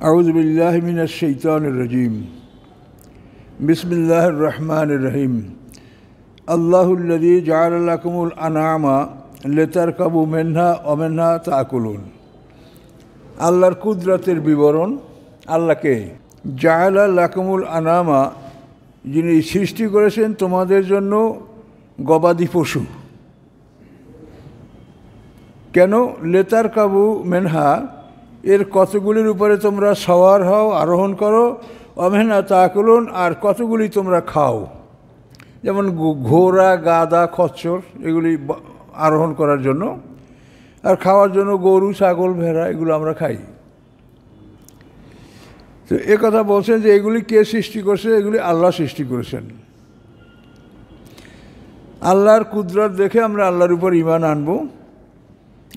আউযু বিল্লাহি মিনাশ শাইতানির রাজীম। বিসমিল্লাহির রহমানির রহিম। আল্লাহুল্লাযী জাআলা লাকুমুল আনআমা লিতারকাবু মিনহা ওয়া মিনহা তাকুলুন। আল্লাহর কুদরতের বিবরণ। আল্লাহকে জাআলা লাকুমুল আনআমা, যিনি সৃষ্টি করেছেন তোমাদের জন্য গবাদি পশু। কেন? লিতারকাবু মিনহা, এর কতগুলির উপরে তোমরা সওয়ার হও, আরোহণ করো, ওয়া মিনহা তাকুলুন, আর কতগুলি তোমরা খাও। যেমন ঘোড়া, গাধা, খচ্চর, এগুলি আরোহণ করার জন্য, আর খাওয়ার জন্য গরু, ছাগল, ভেড়া, এগুলো আমরা খাই। তো এ কথা বলছেন যে এগুলি কে সৃষ্টি করছে? এগুলি আল্লাহ সৃষ্টি করেছেন। আল্লাহর কুদরত দেখে আমরা আল্লাহর উপর ঈমান আনব।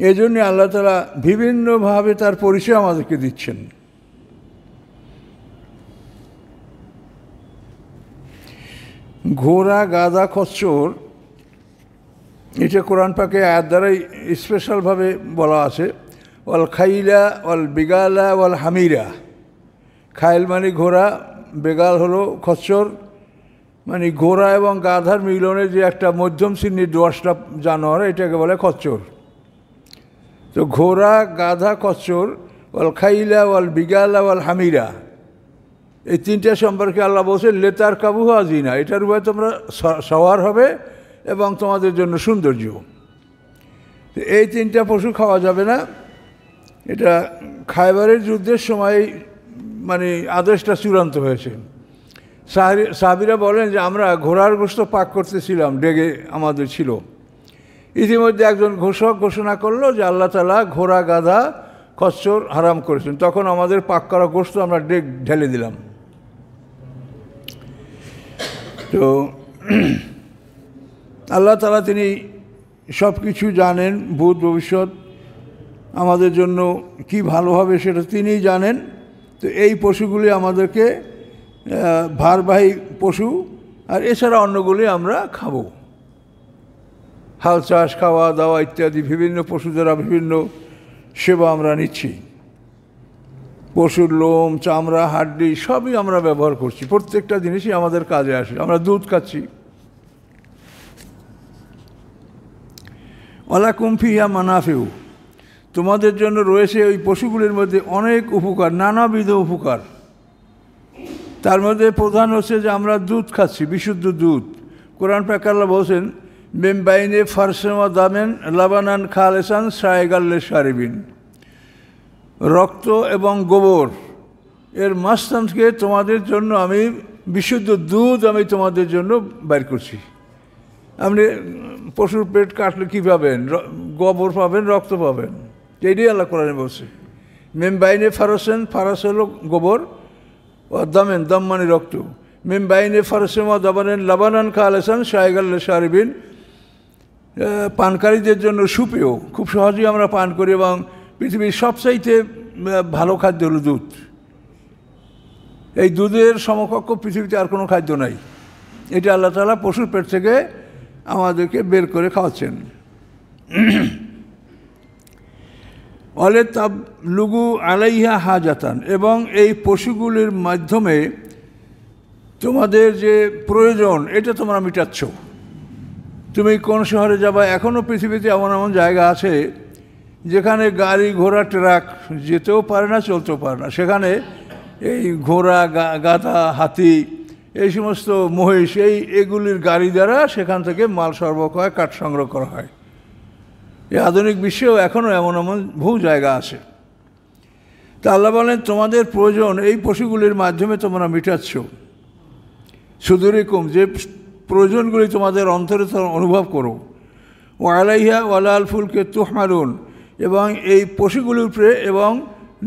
এই জন্য আল্লাহ তাআলা বিভিন্নভাবে তার পরিচয় আমাদেরকে দিচ্ছেন। ঘোড়া, গাধা, খচ্চর, এটা কোরআন পাকে আয়াত দ্বারাই স্পেশালভাবে বলা আছে। ওয়াল খাইলা ওয়াল বিগালা ওয়াল হামিরা। খাইল মানে ঘোড়া, বেগাল হলো খচ্চর, মানে ঘোড়া এবং গাধার মিলনে যে একটা মধ্যম শ্রেণীর দশটা জানোয়ার, এটাকে বলে খচ্চর। তো ঘোড়া, গাধা, খচ্চর, ওয়াল খাইলা ওয়াল বিগালা ওয়াল হামিরা, এই তিনটা সম্পর্কে আল্লাহ বলছেন লিতারকাবু জিনা, এটার উপরে তোমরা সওয়ার হবে এবং তোমাদের জন্য সৌন্দর্য। এই তিনটা পশু খাওয়া যাবে না। এটা খায়বারের যুদ্ধের সময় মানে আদেশটা চূড়ান্ত হয়েছে। সাহাবীরা বলেন যে আমরা ঘোড়ার গোশত পাক করতেছিলাম, ডেগে আমাদের ছিল। ইতিমধ্যে একজন ঘোষক ঘোষণা করলো যে আল্লাহ তাআলা ঘোড়া, গাধা, খচ্চর হারাম করেছেন। তখন আমাদের পাক করা গোশত আমরা ঢেলে দিলাম। তো আল্লাহ তাআলা তিনি সব কিছু জানেন, ভূত ভবিষ্যৎ, আমাদের জন্য কি ভালো হবে সেটা তিনিই জানেন। তো এই পশুগুলি আমাদেরকে ভারবাহী পশু, আর এছাড়া অন্যগুলি আমরা খাবো। হাল চাষ, খাওয়া দাওয়া ইত্যাদি বিভিন্ন পশু দ্বারা বিভিন্ন সেবা আমরা নিচ্ছি। পশুর লোম, চামড়া, হাড্ডি সবই আমরা ব্যবহার করছি। প্রত্যেকটা জিনিসই আমাদের কাজে আসে। আমরা দুধ খাচ্ছি। ওয়ালাকুম ফিহা মানাফিউ, তোমাদের জন্য রয়েছে ওই পশুগুলির মধ্যে অনেক উপকার, নানাবিধ উপকার। তার মধ্যে প্রধান হচ্ছে যে আমরা দুধ খাচ্ছি, বিশুদ্ধ দুধ। কোরআন পাক আল্লাহ বলছেন মিন বাইনে ফারসিন ওয়া দামেন লাবানান খালিসান সায়গাল লিশারিবিন। রক্ত এবং গোবর এর মাঝখান থেকে তোমাদের জন্য আমি বিশুদ্ধ দুধ আমি তোমাদের জন্য বাইর করছি। আপনি পশুর পেট কাটলে কী পাবেন? গোবর পাবেন, রক্ত পাবেন। এটাই আল্লাহ কোরআনে বলছে। মিন বাইনে ফারসেন, ফারাস হলো গোবর, ও দামেন, দাম মানে রক্ত। মিন বাইনে ফারসেন ওয়া দাবানেন লাবানান খালিসান সায়গাল লিশারিবিন, পানকারীদের জন্য সুপেয়, খুব সহজেই আমরা পান করি, এবং পৃথিবীর সবচাইতে ভালো খাদ্য হলো দুধ। এই দুধের সমকক্ষ পৃথিবীতে আর কোনো খাদ্য নাই। এটা আল্লাহ তাআলা পশুর পেট থেকে আমাদেরকে বের করে খাওয়াচ্ছেন। অলে তাব লুগু আলাইহা হাজাতান, এবং এই পশুগুলির মাধ্যমে তোমাদের যে প্রয়োজন এটা তোমরা মিটাচ্ছ। তুমি কোন শহরে যাবা? এখনও পৃথিবীতে এমন এমন জায়গা আছে যেখানে গাড়ি, ঘোড়া, ট্রাক যেতেও পারে না, চলতেও পারে না। সেখানে এই ঘোড়া, গাধা, হাতি, এই সমস্ত মহিষ, এগুলির গাড়ি দ্বারা সেখান থেকে মাল সরবরাহ হয়, কাঠ সংগ্রহ করা হয়। এই আধুনিক বিশ্বেও এখনও এমন এমন বহু জায়গা আছে। তা আল্লাহ বলেন তোমাদের প্রয়োজন এই পশুগুলির মাধ্যমে তোমরা মিটাচ্ছ। সুদূরিকুম, যে প্রয়োজনগুলি তোমাদের অন্তরে অনুভব করো। ও আলাইহা ওয়ালাল ফুলকে তুহমালুন, এবং এই পশুগুলির উপরে এবং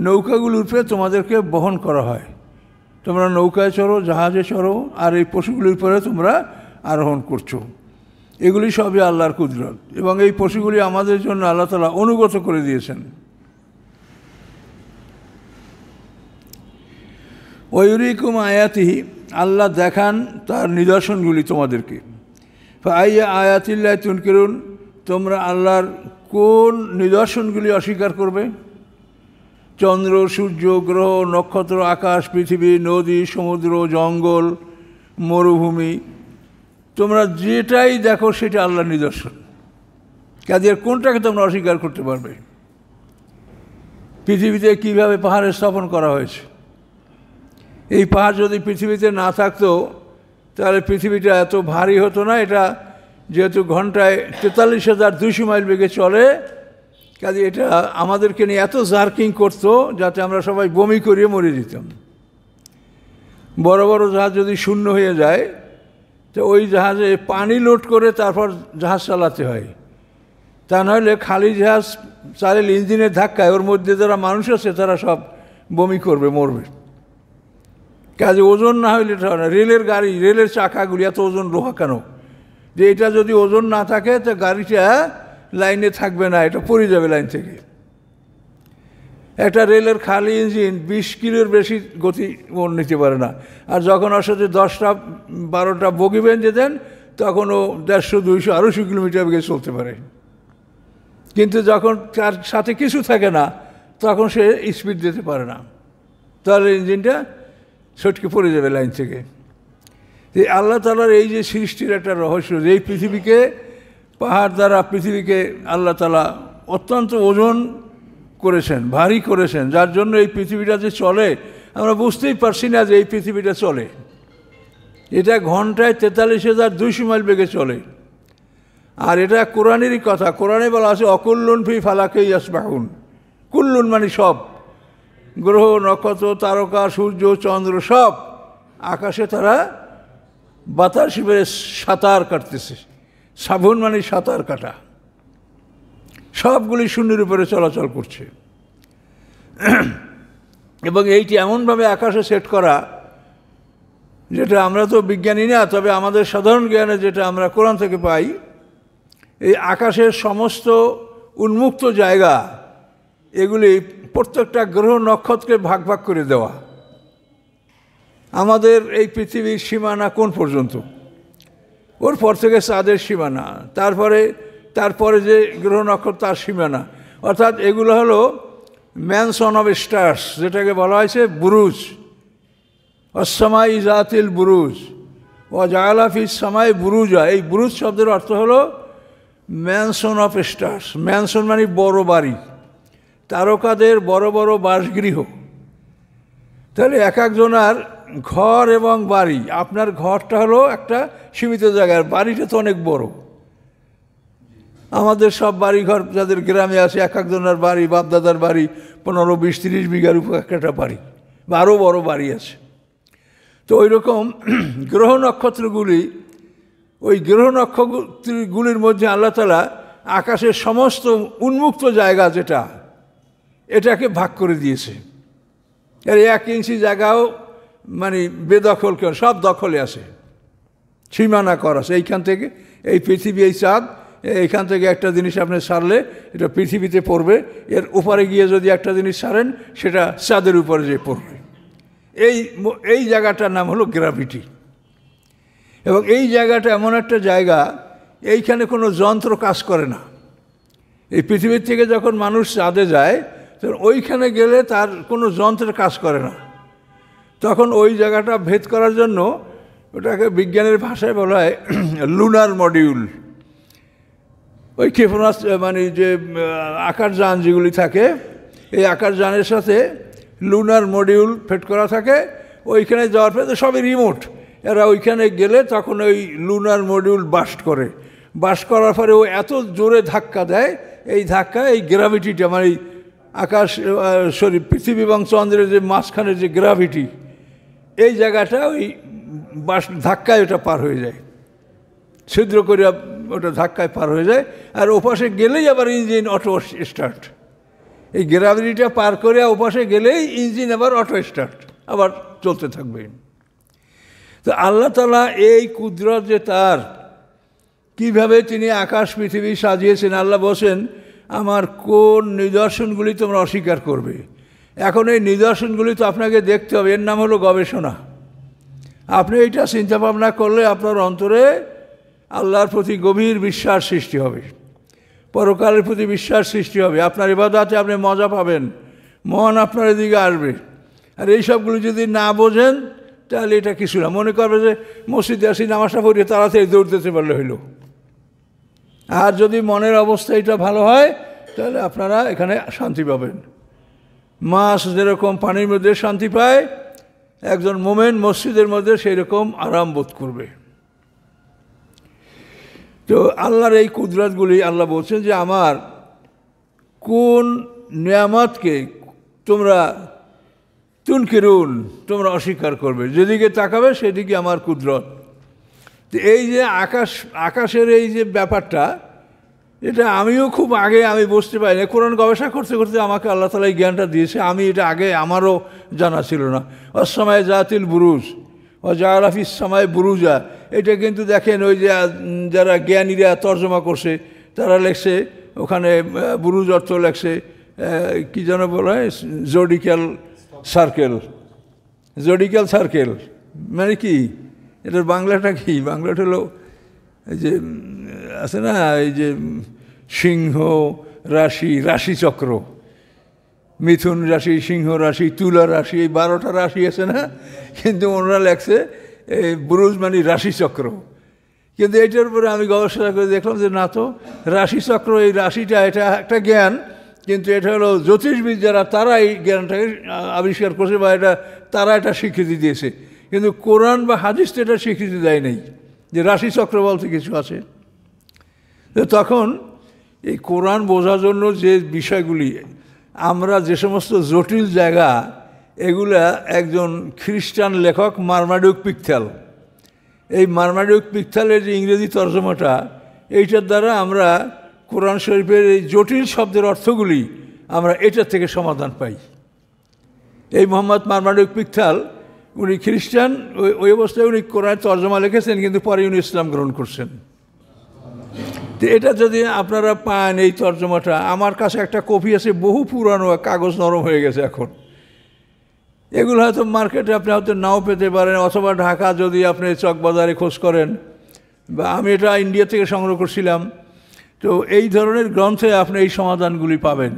নৌকাগুলির উপরে তোমাদেরকে বহন করা হয়। তোমরা নৌকায় চড়ো, জাহাজে চড়ো, আর এই পশুগুলির উপরে তোমরা আরোহণ করছো। এগুলি সবই আল্লাহর কুদরত, এবং এই পশুগুলি আমাদের জন্য আল্লাহ তাআলা অনুগত করে দিয়েছেন। ওয়ুরিকুম আয়াতিহি, আল্লাহ দেখান তার নিদর্শনগুলি তোমাদেরকে। ফাআইয়া আয়াতিল্লাহি তুনকিরুন, তোমরা আল্লাহর কোন নিদর্শনগুলি অস্বীকার করবে? চন্দ্র, সূর্য, গ্রহ, নক্ষত্র, আকাশ, পৃথিবী, নদী, সমুদ্র, জঙ্গল, মরুভূমি, তোমরা যেটাই দেখো সেটা আল্লাহর নিদর্শন। কাজে কোনটাকে তোমরা অস্বীকার করতে পারবে? পৃথিবীতে কীভাবে পাহাড়ের স্থাপন করা হয়েছে, এই পাহাড় যদি পৃথিবীতে না থাকতো তাহলে পৃথিবীটা এত ভারী হতো না। এটা যেহেতু ঘন্টায় 43,200 মাইল বেগে চলে, কাজে এটা আমাদেরকে নিয়ে এত জার্কিং করতো যাতে আমরা সবাই বমি করিয়ে মরে যেতাম। বড় বড় জাহাজ যদি শূন্য হয়ে যায় তো ওই জাহাজে পানি লোড করে তারপর জাহাজ চালাতে হয়, তা নাহলে খালি জাহাজ চালালে ইঞ্জিনের ধাক্কায় ওর মধ্যে যারা মানুষ আছে তারা সব বমি করবে, মরবে। কাজে ওজন না হইলে এটা হয় না। রেলের গাড়ি, রেলের চাকাগুলি এত ওজন লোহা কেন? যে এটা যদি ওজন না থাকে তো গাড়িটা লাইনে থাকবে না, এটা পড়ে যাবে লাইন থেকে। একটা রেলের খালি ইঞ্জিন 20 কিলোর বেশি গতি নিতে পারে না। আর যখন ওর সাথে 10টা-12টা বগি বেঁধে দেন তখন ও 150-200-250 কিলোমিটার বেগে চলতে পারে। কিন্তু যখন তার সাথে কিছু থাকে না তখন সে স্পিড দিতে পারে না, তাহলে ইঞ্জিনটা ছটকে পড়ে যাবে লাইন থেকে। এই আল্লাহ তাআলার এই যে সৃষ্টির একটা রহস্য, যে এই পৃথিবীকে পাহাড় দ্বারা পৃথিবীকে আল্লাহ তাআলা অত্যন্ত ওজন করেছেন, ভারী করেছেন, যার জন্য এই পৃথিবীটা যে চলে আমরা বুঝতেই পারছি না যে এই পৃথিবীটা চলে। এটা ঘন্টায় 43,200 মাইল বেগে চলে। আর এটা কোরআনেরই কথা, কোরআনে বলা আছে অকুল্লুন ফি ফালাকে ইয়াসবাহুন। কুল্লুন মানে সব, গ্রহ, নক্ষত্র, তারকা, সূর্য, চন্দ্র সব আকাশে তারা বাতাস বেয়ে সাঁতার কাটতেছে। সাবুন মানে সাঁতার কাটা, সবগুলি শূন্যের উপরে চলাচল করছে। এবং এইটি এমনভাবে আকাশে সেট করা, যেটা আমরা তো বিজ্ঞানী না, তবে আমাদের সাধারণ জ্ঞানে যেটা আমরা কোরআন থেকে পাই, এই আকাশের সমস্ত উন্মুক্ত জায়গা এগুলি প্রত্যেকটা গ্রহ নক্ষত্রকে ভাগ ভাগ করে দেওয়া। আমাদের এই পৃথিবীর সীমানা কোন পর্যন্ত, ওর পর থেকে চাঁদের সীমানা, তারপরে যে গ্রহ নক্ষত্র তার সীমানা, অর্থাৎ এগুলো হলো ম্যানসন অফ স্টার্স, যেটাকে বলা হয়েছে বুরুজ। অসমাই জাতিল বুরুজ ও জালাফি সামাই বুরুজা। এই বুরুজ শব্দের অর্থ হলো ম্যানসন অফ স্টার্স। ম্যানসন মানে বড় বাড়ি, তারকাদের বড় বড় বাসগৃহ। তাহলে এক একজনার ঘর এবং বাড়ি, আপনার ঘরটা হলো একটা সীমিত জায়গার, বাড়িটা তো অনেক বড়। আমাদের সব বাড়িঘর যাদের গ্রামে আছে, এক একজনের বাড়ি, বাপদাদার বাড়ি 15-20-30 বিঘার উপর একটা বাড়ি বা আরও বড় বাড়ি আছে। তো ওই রকম গ্রহ নক্ষত্রগুলি, ওই গ্রহ নক্ষত্রগুলির মধ্যে আল্লাহ তাআলা আকাশের সমস্ত উন্মুক্ত জায়গা যেটা, এটাকে ভাগ করে দিয়েছে। আর 1 ইঞ্চি জায়গাও মানে বেদখল কেন, সব দখলে আছে, সীমানা করা আছে। এইখান থেকে এই পৃথিবী, এই চাঁদ, এইখান থেকে একটা জিনিস আপনি ছাড়লে এটা পৃথিবীতে পড়বে, এর উপরে গিয়ে যদি একটা জিনিস ছাড়েন সেটা চাঁদের উপরে যেয়ে পড়বে। এই জায়গাটার নাম হলো গ্র্যাভিটি। এবং এই জায়গাটা এমন একটা জায়গা, এইখানে কোনো যন্ত্র কাজ করে না। এই পৃথিবীর থেকে যখন মানুষ চাঁদে যায় তখন ওইখানে গেলে তার কোনো যন্ত্রের কাজ করে না। তখন ওই জায়গাটা ভেদ করার জন্য ওটাকে বিজ্ঞানের ভাষায় বলা হয় লুনার মডিউল। ওই ক্ষেপণাস্ত্র মানে যে আকাশযান যেগুলি থাকে, এই আকাশযানের সাথে লুনার মডিউল ফিট করা থাকে। ওইখানে যাওয়ার পরে সবই রিমোট, এরা ওইখানে গেলে তখন ওই লুনার মডিউল বাস্ট করে, বাস্ট করার পরে ও এত জোরে ধাক্কা দেয়, এই ধাক্কা, এই গ্র্যাভিটিটা মানে আকাশ পৃথিবী এবং চন্দ্রের যে মাঝখানের যে গ্র্যাভিটি, এই জায়গাটা ওই ধাক্কায় ওটা পার হয়ে যায়, ছিদ্র করে ওটা ধাক্কায় পার হয়ে যায়। আর ওপাশে গেলেই আবার ইঞ্জিন অটো স্টার্ট। এই গ্র্যাভিটিটা পার করে ওপাশে গেলেই ইঞ্জিন আবার অটো স্টার্ট, আবার চলতে থাকবে। তো আল্লাহ তাআলা এই কুদরত যে তার, কীভাবে তিনি আকাশ পৃথিবী সাজিয়েছেন। আল্লাহ বলছেন আমার কোন নিদর্শনগুলি তোমরা অস্বীকার করবে। এখন এই নিদর্শনগুলি তো আপনাকে দেখতে হবে, এর নাম হলো গবেষণা। আপনি এইটা চিন্তা ভাবনা করলে আপনার অন্তরে আল্লাহর প্রতি গভীর বিশ্বাস সৃষ্টি হবে, পরকালের প্রতি বিশ্বাস সৃষ্টি হবে, আপনার ইবাদতে আপনি মজা পাবেন, মন আপনার এদিকে আসবে। আর এই সবগুলো যদি না বোঝেন তাহলে এটা কিছু না, মনে করবে যে মসজিদে আসি নামাজটা পড়িয়ে তাড়াতাড়ি দৌড় দিতে পারলে হইল। আর যদি মনের অবস্থা এটা ভালো হয় তাহলে আপনারা এখানে শান্তি পাবেন। মাছ যেরকম পানির মধ্যে শান্তি পায়, একজন মোমেন মসজিদের মধ্যে সেই রকম আরাম বোধ করবে। তো আল্লাহর এই কুদরতগুলি আল্লাহ বলছেন যে আমার কোন নিয়ামতকে তোমরা তুনকিরুন, তোমরা অস্বীকার করবে, যেদিকে তাকাবে সেদিকে আমার কুদরত। তো এই যে আকাশের এই যে ব্যাপারটা, এটা আমিও খুব আগে আমি বুঝতে পারি না, কোরআন গবেষণা করতে করতে আমাকে আল্লাহ তাআলা এই জ্ঞানটা দিয়েছে। আমি এটা আগে আমারও জানা ছিল না। অসময় জাতিল বুরুজ ও জারাফিস সময় বুরুজা, এটা কিন্তু দেখেন ওই যে যারা জ্ঞানীরা তর্জমা করছে তারা লেখছে ওখানে বুরুজ অর্থ লেখছে কী যেন বলা হয়, জোডিক্যাল সার্কেল। জোডিক্যাল সার্কেল মানে কি, এটার বাংলাটা কি? বাংলাটা হলো এই যে আছে না, এই যে সিংহ রাশি, রাশিচক্র, মিথুন রাশি, সিংহ রাশি, তুলা রাশি, এই 12টা রাশি আছে না, কিন্তু ওনারা লেখছে এই বুরুজ মানে রাশিচক্র। কিন্তু এইটার উপরে আমি গবেষণা করে দেখলাম যে না, তো রাশিচক্র এই রাশিটা এটা একটা জ্ঞান, কিন্তু এটা হলো জ্যোতিষবিদ যারা তারা এই জ্ঞানটাকে আবিষ্কার করছে বা তারা এটা স্বীকৃতি দিয়েছে, কিন্তু কোরআন বা হাদিস তো এটা স্বীকৃতি দেয় নেই যে রাশিচক্র বলতে কিছু আছে। তো তখন এই কোরআন বোঝার জন্য যে বিষয়গুলি, আমরা যে সমস্ত জটিল জায়গা, এগুলা একজন খ্রিস্টান লেখক মার্মাডুক পিকথ্যাল, এই মার্মাডুক পিকথ্যালের যে ইংরেজি তর্জমাটা, এইটার দ্বারা আমরা কোরআন শরীফের এই জটিল শব্দের অর্থগুলি আমরা এটার থেকে সমাধান পাই। এই মোহাম্মদ মার্মাডুক পিকথ্যাল উনি খ্রিস্টান, ওই অবস্থায় উনি কোরআন তর্জমা লিখেছেন, কিন্তু পরে উনি ইসলাম গ্রহণ করছেন। তো এটা যদি আপনারা পান এই তর্জমাটা, আমার কাছে একটা কপি আছে, বহু পুরানো, কাগজ নরম হয়ে গেছে এখন। এগুলো হয়তো মার্কেটে আপনি হয়তো নাও পেতে পারেন, অথবা ঢাকা যদি আপনি চকবাজারে খোঁজ করেন, বা আমি এটা ইন্ডিয়া থেকে সংগ্রহ করছিলাম। তো এই ধরনের গ্রন্থে আপনি এই সমাধানগুলি পাবেন।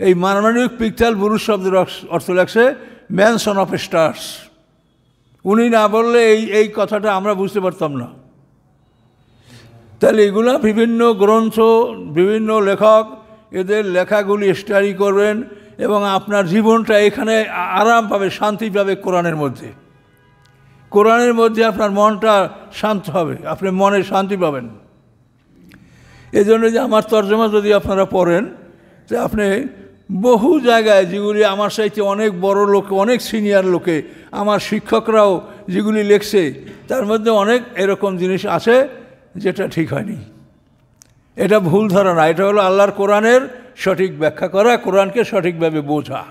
এই মার্মাডুক পিকথ্যাল বুরুজ শব্দের অর্থ লাগছে ম্যানসন অফ স্টার্স। উনি না বললে এই কথাটা আমরা বুঝতে পারতাম না। তাহলে এগুলা বিভিন্ন গ্রন্থ, বিভিন্ন লেখক এদের লেখাগুলি স্টাডি করবেন এবং আপনার জীবনটা এখানে আরাম পাবে, শান্তি পাবে কোরআনের মধ্যে। কোরআনের মধ্যে আপনার মনটা শান্ত হবে, আপনি মনে শান্তি পাবেন। এই জন্য যে আমার তর্জমা যদি আপনারা পড়েন, তো আপনি বহু জায়গায় যেগুলি আমার সাথে অনেক বড় লোকে, অনেক সিনিয়র লোকে, আমার শিক্ষকরাও যেগুলি লেখছে, তার মধ্যে অনেক এরকম জিনিস আছে যেটা ঠিক হয়নি। এটা ভুল ধারণা। এটা হলো আল্লাহর কোরআনের সঠিক ব্যাখ্যা করা, কোরআনকে সঠিকভাবে বোঝা।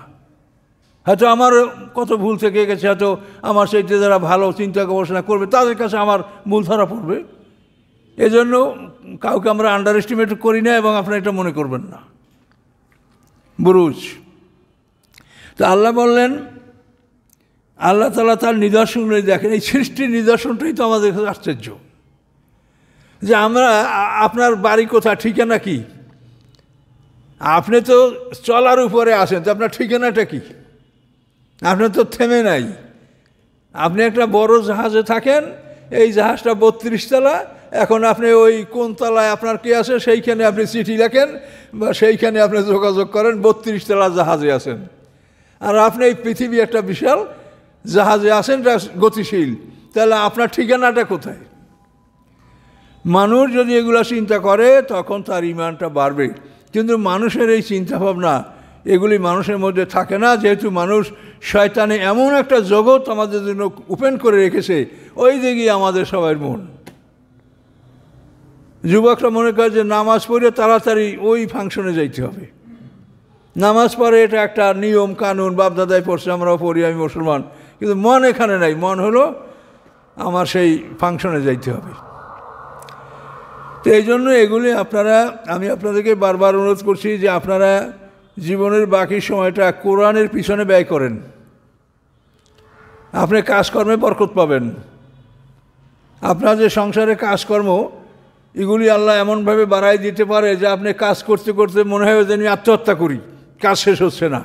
হয়তো আমার কত ভুল থেকে গেছে, হয়তো আমার সেইটা যারা ভালো চিন্তা গবেষণা করবে তাদের কাছে আমার ভুল ধরা পড়বে। এজন্য কাউকে আমরা আন্ডার এস্টিমেট করি না, এবং আপনারা এটা মনে করবেন না। বুরুজ, তো আল্লাহ বললেন, আল্লাহ তাআলা তার নিদর্শনগুলি দেখেন। এই সৃষ্টির নিদর্শনটাই তো আমাদের কাছে আশ্চর্য, যে আমরা, আপনার বাড়ি কোথা, ঠিকানা কি? আপনি তো চলার উপরে আছেন, তো আপনার ঠিকানাটা কি? আপনি তো থেমে নাই। আপনি একটা বড় জাহাজে থাকেন, এই জাহাজটা 32 তলা, এখন আপনি ওই কোন তলায় আপনার কি আছে সেইখানে আপনি চিঠি লেখেন বা সেইখানে আপনি যোগাযোগ করেন, 32 তলা জাহাজে আছেন। আর আপনি এই পৃথিবী একটা বিশাল জাহাজে আছেন, গতিশীল, তাহলে আপনার ঠিকানাটা কোথায়? মানুষ যদি এগুলা চিন্তা করে তখন তার ঈমানটা বাড়বে, কিন্তু মানুষের এই চিন্তাভাবনা এগুলি মানুষের মধ্যে থাকে না, যেহেতু মানুষ শয়তানে এমন একটা জগৎ আমাদের জন্য ওপেন করে রেখেছে, ওই দিকেই আমাদের সবার মন। যুবকরা মনে করে যে নামাজ পড়ে তাড়াতাড়ি ওই ফাংশনে যাইতে হবে, নামাজ পড়ে এটা একটা নিয়ম কানুন, বাপদাদাই পড়ছে, আমরাও পড়ি, আমি মুসলমান, কিন্তু মন এখানে নাই। মন হলো আমার সেই ফাংশনে যাইতে হবে। তো এই জন্য এগুলি আপনারা, আমি আপনাদেরকে বারবার অনুরোধ করছি যে আপনারা জীবনের বাকি সময়টা কোরআনের পিছনে ব্যয় করেন। আপনি কাজকর্মে বরকত পাবেন। আপনার যে সংসারে কাজকর্ম, এগুলি আল্লাহ এমনভাবে বাড়াই দিতে পারে যে আপনি কাজ করতে করতে মনে হয় যে আমি আত্মহত্যা করি, কাজ শেষ হচ্ছে না।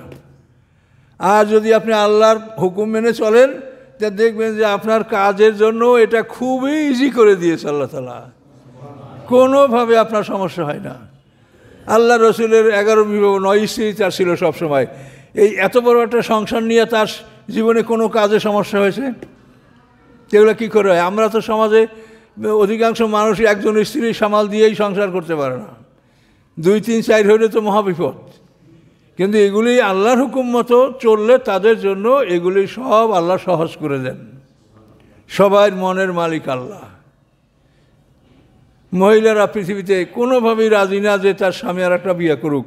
আর যদি আপনি আল্লাহর হুকুম মেনে চলেন, তা দেখবেন যে আপনার কাজের জন্য এটা খুবই ইজি করে দিয়েছে আল্লাহ তাআলা, কোনোভাবে আপনার সমস্যা হয় না। আল্লাহ রসুলের 11 বিবাহ, 9 স্ত্রী তার ছিল সবসময়। এই এত বড় একটা সংসার নিয়ে তার জীবনে কোনো কাজে সমস্যা হয়েছে? এগুলো কী করে হয়? আমরা তো সমাজে অধিকাংশ মানুষই একজন স্ত্রী সামাল দিয়েই সংসার করতে পারে না, 2, 3, 4 হইলে তো মহাবিপদ। কিন্তু এগুলি আল্লাহর হুকুম মতো চললে তাদের জন্য এগুলি সব আল্লাহ সহজ করে দেন। সবার মনের মালিক আল্লাহ। মহিলারা পৃথিবীতে কোনোভাবেই রাজি না যে তার স্বামী আর একটা বিয়ে করুক,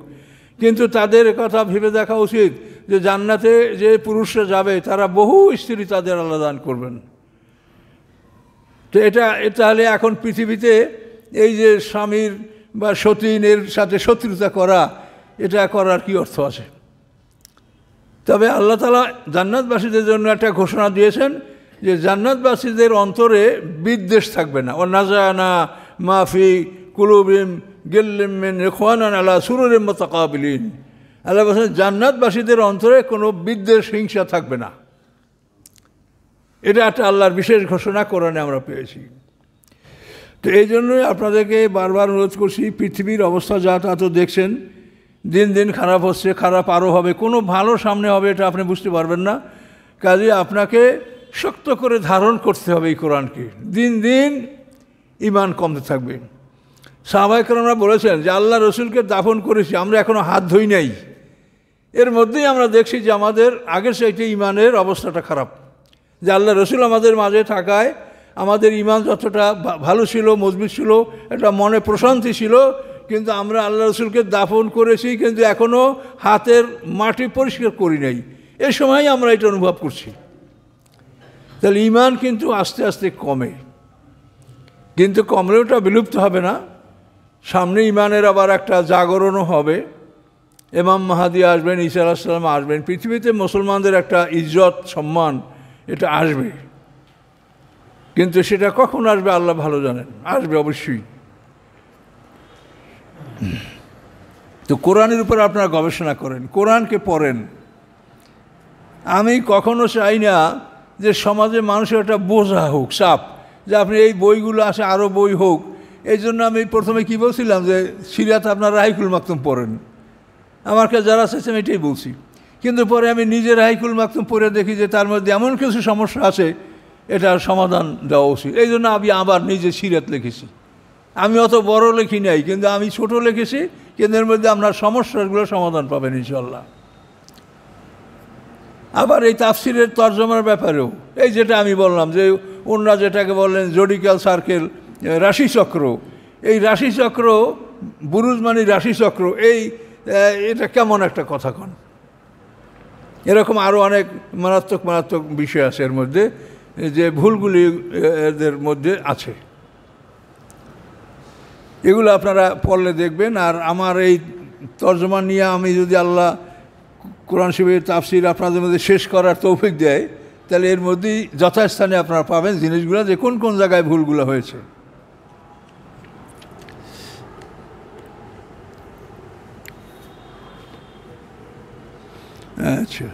কিন্তু তাদের কথা ভেবে দেখা উচিত যে জান্নাতে যে পুরুষরা যাবে তারা বহু স্ত্রী তাদের আল্লাহ দান করবেন। তো তাহলে এখন পৃথিবীতে এই যে স্বামীর বা সতীনের সাথে শত্রুতা করা, এটা করার কি অর্থ আছে? তবে আল্লাহ তাআলা জান্নাতবাসীদের জন্য একটা ঘোষণা দিয়েছেন যে জান্নাতবাসীদের অন্তরে বিদ্বেষ থাকবে না। ও নাজানা মাফি কুলুবিম গিল্লিম মিন ইখওয়ানান আলা সুরুরিম মুতাকাবিলিন। আল্লাহ বলেন জান্নাতবাসীদের অন্তরে কোনো বিদ্বেষ, হিংসা থাকবে না। এটা একটা আল্লাহর বিশেষ ঘোষণা কোরআনে আমরা পেয়েছি। তো এই জন্যই আপনাদেরকে বারবার অনুরোধ করছি, পৃথিবীর অবস্থা যা তা তো দেখছেন, দিন দিন খারাপ হচ্ছে, খারাপ আরও হবে, কোনো ভালো সামনে হবে এটা আপনি বুঝতে পারবেন না। কাজে আপনাকে শক্ত করে ধারণ করতে হবে এই কোরআনকে। দিন দিন ঈমান কমতে থাকবে। সাহাবায়ে কেরামরা বলেছেন যে আল্লাহ রসুলকে দাফন করেছি, আমরা এখনও হাত ধুই নাই, এর মধ্যেই আমরা দেখছি যে আমাদের আগের চাইতে ঈমানের অবস্থাটা খারাপ। যে আল্লাহ রসুল আমাদের মাঝে থাকায় আমাদের ঈমান যতটা ভালো ছিল, মজবুত ছিল, একটা মনে প্রশান্তি ছিল, কিন্তু আমরা আল্লাহ রসুলকে দাফন করেছি কিন্তু এখনও হাতের মাটি পরিষ্কার করি নাই। এই সময় আমরা এটা অনুভব করছি। তাহলে ঈমান কিন্তু আস্তে আস্তে কমে, কিন্তু কমলেও ওটা বিলুপ্ত হবে না। সামনে ঈমানের আবার একটা জাগরণও হবে। ইমাম মাহাদি আসবেন, ঈসা আলাইহিস সালাম আসবেন, পৃথিবীতে মুসলমানদের একটা ইজ্জত সম্মান এটা আসবে। কিন্তু সেটা কখন আসবে আল্লাহ ভালো জানেন, আসবে অবশ্যই। তো কোরআনের উপর আপনারা গবেষণা করেন, কোরআনকে পড়েন। আমি কখনো চাই না যে সমাজে মানুষের একটা বোঝা হোক, চাপ, যে আপনি এই বইগুলো আসে আরও বই হোক। এই জন্য আমি প্রথমে কি বলছিলাম যে সিরাত আপনার রাহিকুল মাকতুম পড়েন, আমার কাছে যারা চাইছেন এটাই বলছি। কিন্তু পরে আমি নিজে রাহিকুল মাকতুম পড়ে দেখি যে তার মধ্যে এমন কিছু সমস্যা আছে, এটার সমাধান দেওয়া উচিত। এই জন্য আমি আবার নিজে সিরাত লিখেছি। আমি অত বড় লিখি নাই, কিন্তু আমি ছোট লিখেছি, কিন্তু এর মধ্যে আপনার সমস্যাগুলো সমাধান পাবেন ইনশাল্লাহ। আবার এই তাফসিরের তর্জমার ব্যাপারেও এই যেটা আমি বললাম যে অন্যরা যেটাকে বললেন জোডিক্যাল সার্কেল, রাশিচক্র, এই রাশিচক্র, বুরুজ মানে রাশিচক্র, এটা কেমন একটা কথা কন। এরকম আরও অনেক মারাত্মক মারাত্মক বিষয় আছে এর মধ্যে, যে ভুলগুলি এদের মধ্যে আছে। এগুলো আপনারা পড়লে দেখবেন। আর আমার এই তর্জমা নিয়ে আমি যদি আল্লাহ কোরআন শরীফের তাফসির আপনাদের মধ্যে শেষ করার তৌফিক দেয়, তাহলে এর মধ্যেই যথাস্থানে আপনারা পাবেন জিনিসগুলো, যে কোন কোন জায়গায় ভুলগুলো হয়েছে। আচ্ছা,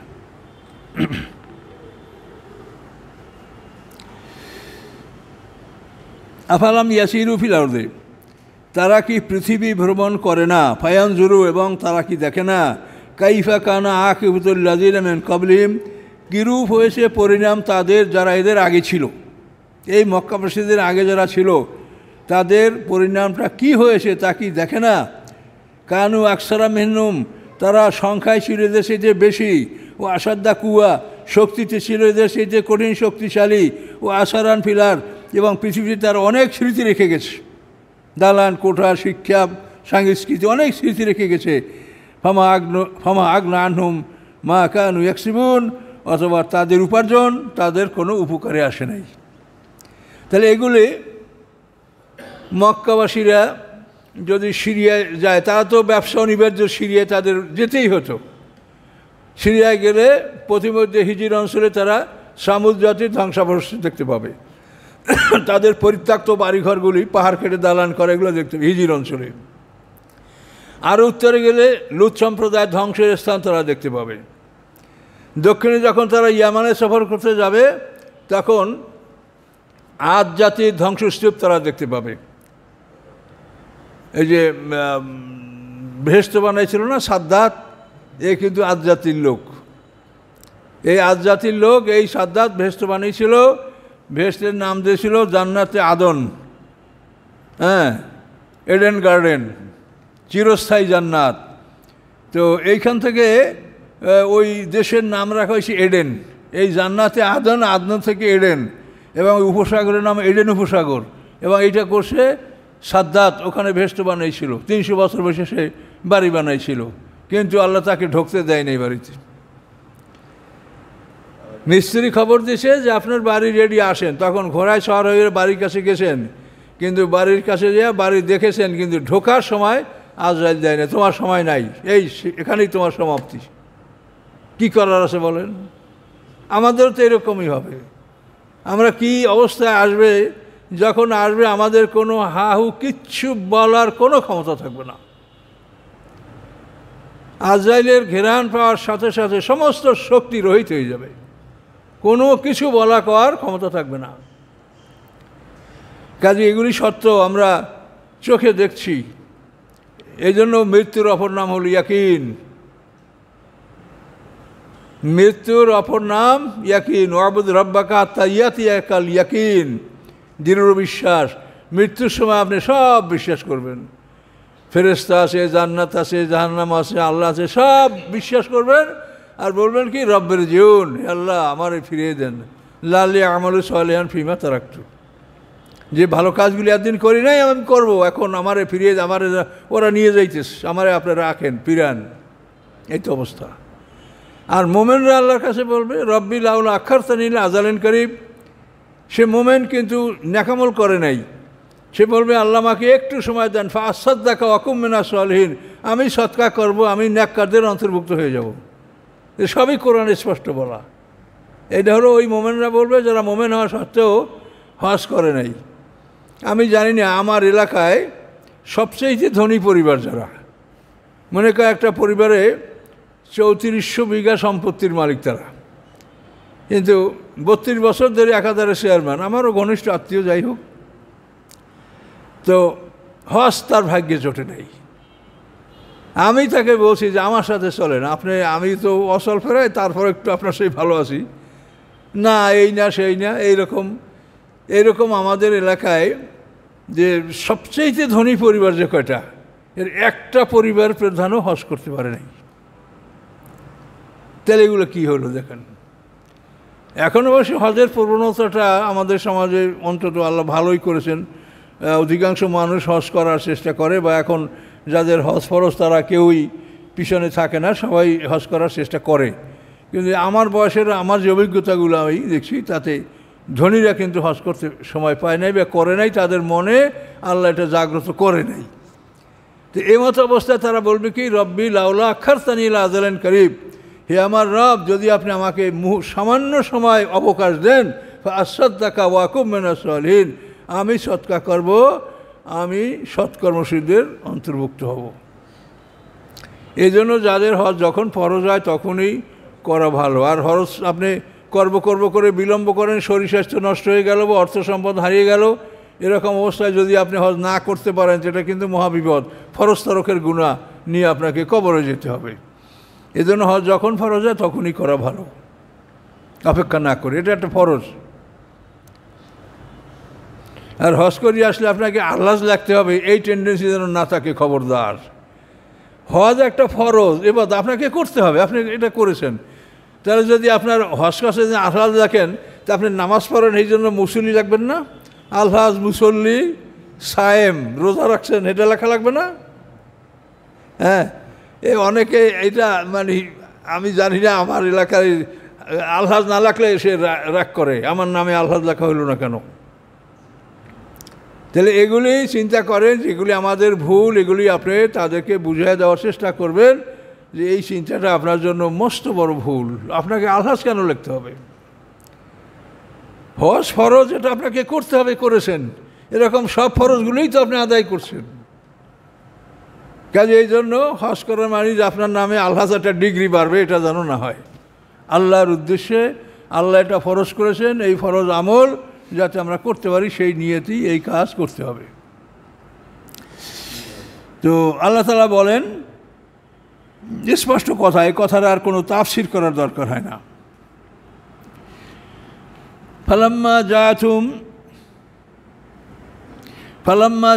আফালাম ইয়াসিরু ফিল আরদি, তারা কি পৃথিবী ভ্রমণ করে না, ফায়ানজুরু, এবং তারা কি দেখে না, কাইফা কানা আকিবাতুল লাযিনা মিন ক্বাবলিহিম, কিরূপ হয়েছে পরিণাম তাদের যারা এদের আগে ছিল। এই মক্কাবাসীদের আগে যারা ছিল তাদের পরিণামটা কি হয়েছে তা কি দেখে না। কানু আকসারা মিনহুম, তারা সংখ্যায় ছিল এদের চাইতে বেশি, ও আসাদ্দা কুয়া, শক্তিতে ছিল এদের চাইতে কঠিন শক্তিশালী, ও আসারান ফিলার, এবং পৃথিবীতে তার অনেক স্মৃতি রেখে গেছে, দালান কোঠা, শিক্ষা, সংস্কৃতি, অনেক স্মৃতি রেখে গেছে। ফামা আগনা আনহুম মা কানু ইয়াকসিবুন, অথবা তাদের উপার্জন তাদের কোনো উপকারে আসে নাই। তাহলে এগুলি মক্কাবাসীরা যদি সিরিয়ায় যায়, তারা তো ব্যবসা অনিবার্য, সিরিয়ায় তাদের যেতেই হতো। সিরিয়ায় গেলে প্রতিমধ্যে হিজির অঞ্চলে তারা সামুদ জাতির ধ্বংসাবশেষ দেখতে পাবে। তাদের পরিত্যক্ত বাড়িঘরগুলি পাহাড় কেটে দালান করে, এগুলো দেখতে পাবে হিজির অঞ্চলে। আরও উত্তরে গেলে লুত সম্প্রদায়ের ধ্বংসের স্থান তারা দেখতে পাবে। দক্ষিণে যখন তারা ইয়ামানে সফর করতে যাবে তখন আদ জাতির ধ্বংসস্তূপ তারা দেখতে পাবে। এই যে বেহেশত বানাইছিল না সাদ্দাত, এ কিন্তু আদ জাতির লোক। এই আদ জাতির লোক এই সাদ্দাত বেহেশত বানিয়েছিল। বেহেশতের নাম দিয়েছিল জান্নাতে আদন, হ্যাঁ, এডেন গার্ডেন, চিরস্থায়ী জান্নাত। তো এইখান থেকে ওই দেশের নাম রাখা হয়েছে এডেন। এই জান্নাতে আদন, আদন থেকে এডেন, এবং উপসাগরের নাম এডেন উপসাগর। এবং এইটা করছে সাদ্দাত, ওখানে বেহেশত বানাইছিল। 300 বছর বসে সে বাড়ি বানাইছিল, কিন্তু আল্লাহ তাকে ঢুকতে দেয়নি এই বাড়িতে। মিস্ত্রি খবর দিয়েছে যে আপনার বাড়ি রেডি, আসেন। তখন ঘোড়ায় সওয়ার হয়ে বাড়ির কাছে গেছেন, কিন্তু বাড়ির কাছে যেয়ে বাড়ি দেখেছেন, কিন্তু ঢোকার সময় আজরাইল দেয় না, তোমার সময় নাই, এই এখানেই তোমার সমাপ্তি। কি করার আছে বলেন? আমাদেরও তো এরকমই হবে। আমরা কি অবস্থায় আসবে, যখন আসবে আমাদের কোনো হাহু কিচ্ছু বলার কোনো ক্ষমতা থাকবে না। আজরাইলের ঘেরান পাওয়ার সাথে সাথে সমস্ত শক্তি রহিত হয়ে যাবে, কোনো কিছু বলা করার ক্ষমতা থাকবে না। কাজে এগুলি সত্য, আমরা চোখে দেখছি। এই জন্য মৃত্যুর অপর নাম হল ইয়াকিন। মৃত্যুর অপর নাম ইয়াকিন। ওয়াবুদ রব্বাকা হাত্তা ইয়াতিয়াকাল ইয়াকিন, দৃঢ় বিশ্বাস। মৃত্যুর সময় আপনি সব বিশ্বাস করবেন, ফেরেশতা আছে, জান্নাত আছে, জাহান্নাম আছে, আল্লাহ আছে, সব বিশ্বাস করবেন। আর বলবেন কি, রব্বের জিউন, আল্লাহ আমারে ফিরিয়ে দেন, লালি আমালু সালিহান ফিমা তারাকতু, যে ভালো কাজগুলি একদিন করি নাই আমি করব, এখন আমারে ফিরিয়ে, আমারে ওরা নিয়ে যাইতেছে, আমারে আপনারা রাখেন, ফিরান। এই তো অবস্থা। আর মোমেনরা আল্লাহর কাছে বলবে রব্বি লাউলা আখারতানি ইলা আজালিন করিব। সে মোমেন কিন্তু নেকামল করে নাই, সে বলবে আল্লাহ আমাকে একটু সময় দেন, ফাসাদ্দাকা ওয়া কুম মিনাস সালিহিন, আমি সৎকার করব, আমি নেককারদের অন্তর্ভুক্ত হয়ে যাব। সবই কোরআনে স্পষ্ট বলা। এটা হলো ওই মোমেনরা বলবে যারা মোমেন হওয়া সত্ত্বেও হজ করে নাই। আমি জানি না আমার এলাকায় সবচেয়ে ধনী পরিবার যারা, মনে কর একটা পরিবারে 3400 বিঘা সম্পত্তির মালিক তারা, কিন্তু 32 বছর ধরে একাধারে চেয়ারম্যান, আমারও ঘনিষ্ঠ আত্মীয়, যাই হোক। তো হজ তার ভাগ্যে জোটে নাই। আমি তাকে বলছি যে আমার সাথে চলেন আপনি, আমি তো অসল ফেরাই, তারপর একটু আপনার সেই ভালো আছি না, এই না সেই না, এইরকম আমাদের এলাকায় যে সবচেয়ে ধনী পরিবার যে কয়টা, এর একটা পরিবার প্রধানও হজ করতে পারে নাই। তাহলে এগুলো কী হলো দেখেন। এখন অবশ্য হজের প্রবণতাটা আমাদের সমাজে অন্তত আল্লাহ ভালোই করেছেন, অধিকাংশ মানুষ হজ করার চেষ্টা করে, বা এখন যাদের হজ ফরজ তারা কেউই পিছনে থাকে না, সবাই হজ করার চেষ্টা করে। কিন্তু আমার বয়সের আমার যে অভিজ্ঞতাগুলো আমি দেখছি, তাতে ধনীরা কিন্তু হজ করতে সময় পায় নাই বা করে নাই, তাদের মনে আল্লাহ এটা জাগ্রত করে নাই। তো এই মতো অবস্থায় তারা বলবে কি, রব্বি লাউলা আখারতানি ইলা আজালিন করিব, হে আমার রব, যদি আপনি আমাকে সামান্য সময় অবকাশ দেন, ফাসাদ্দাকা ওয়া কুম মিনাস সালিহিন, আমি সৎকার করব, আমি সৎকর্মশীলদের অন্তর্ভুক্ত হব। এই জন্য যাদের হজ যখন ফরজ হয় তখনই করা ভালো। আর হজ আপনি করব করে বিলম্ব করেন, শরীর স্বাস্থ্য নষ্ট হয়ে গেল বা অর্থ সম্পদ হারিয়ে গেল, এরকম অবস্থায় যদি আপনি হজ না করতে পারেন, সেটা কিন্তু মহাবিপদ, ফরজ তরকের গুনাহ নিয়ে আপনাকে কবরে যেতে হবে। এই জন্য হজ যখন ফরজ হয় তখনই করা ভালো, অপেক্ষা না করে। এটা একটা ফরজ। আর হজ করিয়ে আসলে আপনাকে আল্লাহ লাগতে হবে, এই টেন্ডেন্সি যেন না থাকে, খবরদার। হজ একটা ফরজ, এবার আপনাকে করতে হবে, আপনি এটা করেছেন। তাহলে যদি আপনার হজ কাছে আল্লাহ দেখেন, তা আপনি নামাজ পড়েন, এই জন্য মুসল্লি লাগবেন না? আল্লাহ মুসল্লি সায়েম, রোজা রাখছেন, এটা লেখা লাগবে না? হ্যাঁ, অনেকে এটা মানে আমি জানি না, আমার এলাকায় আল্লাহ না লাগলে সে রাগ করে, আমার নামে আল্লাহ লেখা হইল না কেন। তাহলে এগুলি চিন্তা করেন, যেগুলি আমাদের ভুল, এগুলি আপনি তাদেরকে বুঝিয়ে দেওয়ার চেষ্টা করবেন যে এই চিন্তাটা আপনার জন্য মস্ত বড় ভুল, আপনাকে আলহাজ কেন লিখতে হবে? হজ ফরজ, এটা আপনাকে করতে হবে, করেছেন, এরকম সব ফরজগুলোই তো আপনি আদায় করছেন। কাজে এই জন্য হজ করার মানে যে আপনার নামে আলহাজ একটা ডিগ্রি বাড়বে, এটা যেন না হয়। আল্লাহর উদ্দেশ্যে। আল্লাহ এটা ফরজ করেছেন, এই ফরজ আমল যাতে আমরা করতে পারি সেই নিয়তেই এই কাজ করতে হবে। তো আল্লাহ তাআলা বলেন স্পষ্ট কথা, এই কথার আর কোনো তাফসির করার দরকার হয় না। ফালাম্মা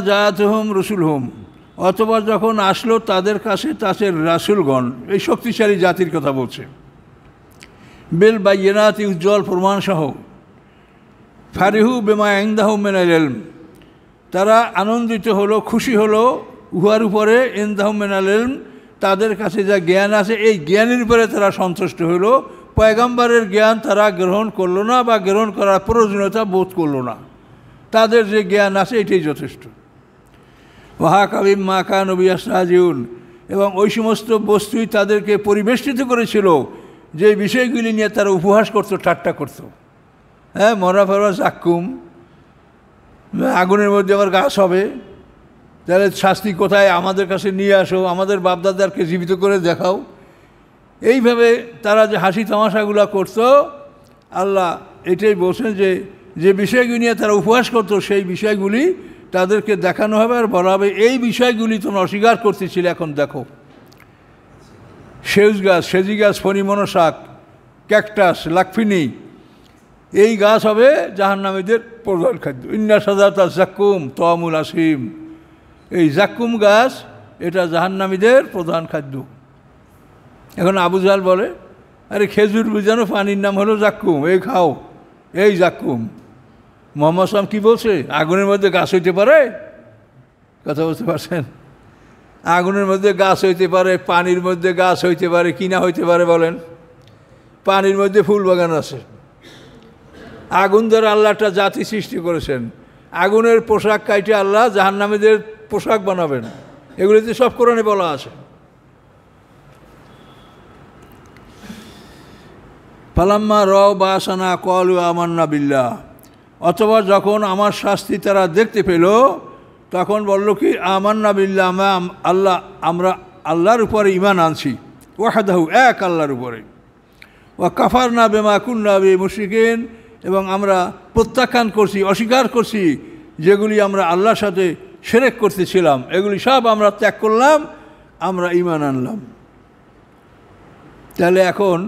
জাআতুহুম রুসুলুহুম, অথবা যখন আসলো তাদের কাছে তাদের রাসূলগণ, এই শক্তিশালী জাতির কথা বলছে, বিল বাইয়িনাতি, উজ্জ্বল প্রমাণসহ, ফারিহু বিমা ইনদাহুম মিনাল ইলম, তারা আনন্দিত হলো, খুশি হলো উহার উপরে, ইনদাহুম মিনাল ইলম, তাদের কাছে যা জ্ঞান আছে এই জ্ঞানের উপরে তারা সন্তুষ্ট হলো। পয়গম্বরের জ্ঞান তারা গ্রহণ করলো না বা গ্রহণ করার প্রয়োজনীয়তা বোধ করলো না, তাদের যে জ্ঞান আছে এটাই যথেষ্ট। ওয়াহা কাবিম মা কানু বিয়াস্তাহজিউন, এবং ওই সমস্ত বস্তুই তাদেরকে পরিবেষ্টিত করেছিল যে বিষয়গুলি নিয়ে তারা উপহাস করতো, ঠাট্টা করতো। হ্যাঁ, মরা ফেরা জাক্কুম, আগুনের মধ্যে আবার গাছ হবে, তাহলে শাস্তি কোথায়, আমাদের কাছে নিয়ে আসো, আমাদের বাপদাদারকে জীবিত করে দেখাও। এইভাবে তারা যে হাসি তামাশাগুলো করতো, আল্লাহ এটাই বলছেন যে যে বিষয়গুলি নিয়ে তারা উপহাস করতো সেই বিষয়গুলি তাদেরকে দেখানো হবে আর বলা হবে এই বিষয়গুলি তোমরা অস্বীকার করতেছিলে, এখন দেখো। সেউজ গাছ, সেজি গাছ, ফণিমনো শাক, ক্যাকটাস, লাকফিনি, এই গাছ হবে জাহান্নামীদের প্রধান খাদ্য। ইন্না সাজাতা জাক্কুম তআমুল আসিম, এই জাক্কুম গাছ এটা জাহান্নামীদের প্রধান খাদ্য। এখন আবু জাহল বলে, আরে খেজুর বুঝানো পানির নাম হলো জাক্কুম, এই খাও, এই জাক্কুম। মুহাম্মদ সাল্লাল্লাহু আলাইহি ওয়াসাল্লাম কী বলছে? আগুনের মধ্যে গাছ হইতে পারে? কথা বলতে পারছেন? আগুনের মধ্যে গাছ হইতে পারে, পানির মধ্যে গাছ হইতে পারে, কি না হইতে পারে বলেন? পানির মধ্যে ফুল বাগান আছে। আগুন দ্বারা আল্লাহ একটা জাতি সৃষ্টি করেছেন, আগুনের পোশাক কাইটে আল্লাহ জাহান্নামীদের পোশাক বানাবেন, এগুলিতে সব কোরআনে বলা আছে। ফালাম্মা রাও বাসানা ক্বালু আমান্না বিল্লাহ, অথবা যখন আমার শাস্তি তারা দেখতে পেল তখন বলল কি, আমান্না বিল্লাহ, আমরা আল্লাহর উপরে ঈমান আনছি, ওয়াহদাহু, এক আল্লাহর উপরে, ওয়া কাফারনা বিমা কুন্না বিহি মুশরিকিন, এবং আমরা প্রত্যাখ্যান করছি, অস্বীকার করছি যেগুলি আমরা আল্লাহর সাথে শিরক করতেছিলাম, এগুলি সব আমরা ত্যাগ করলাম, আমরা ঈমান আনলাম। তাহলে এখন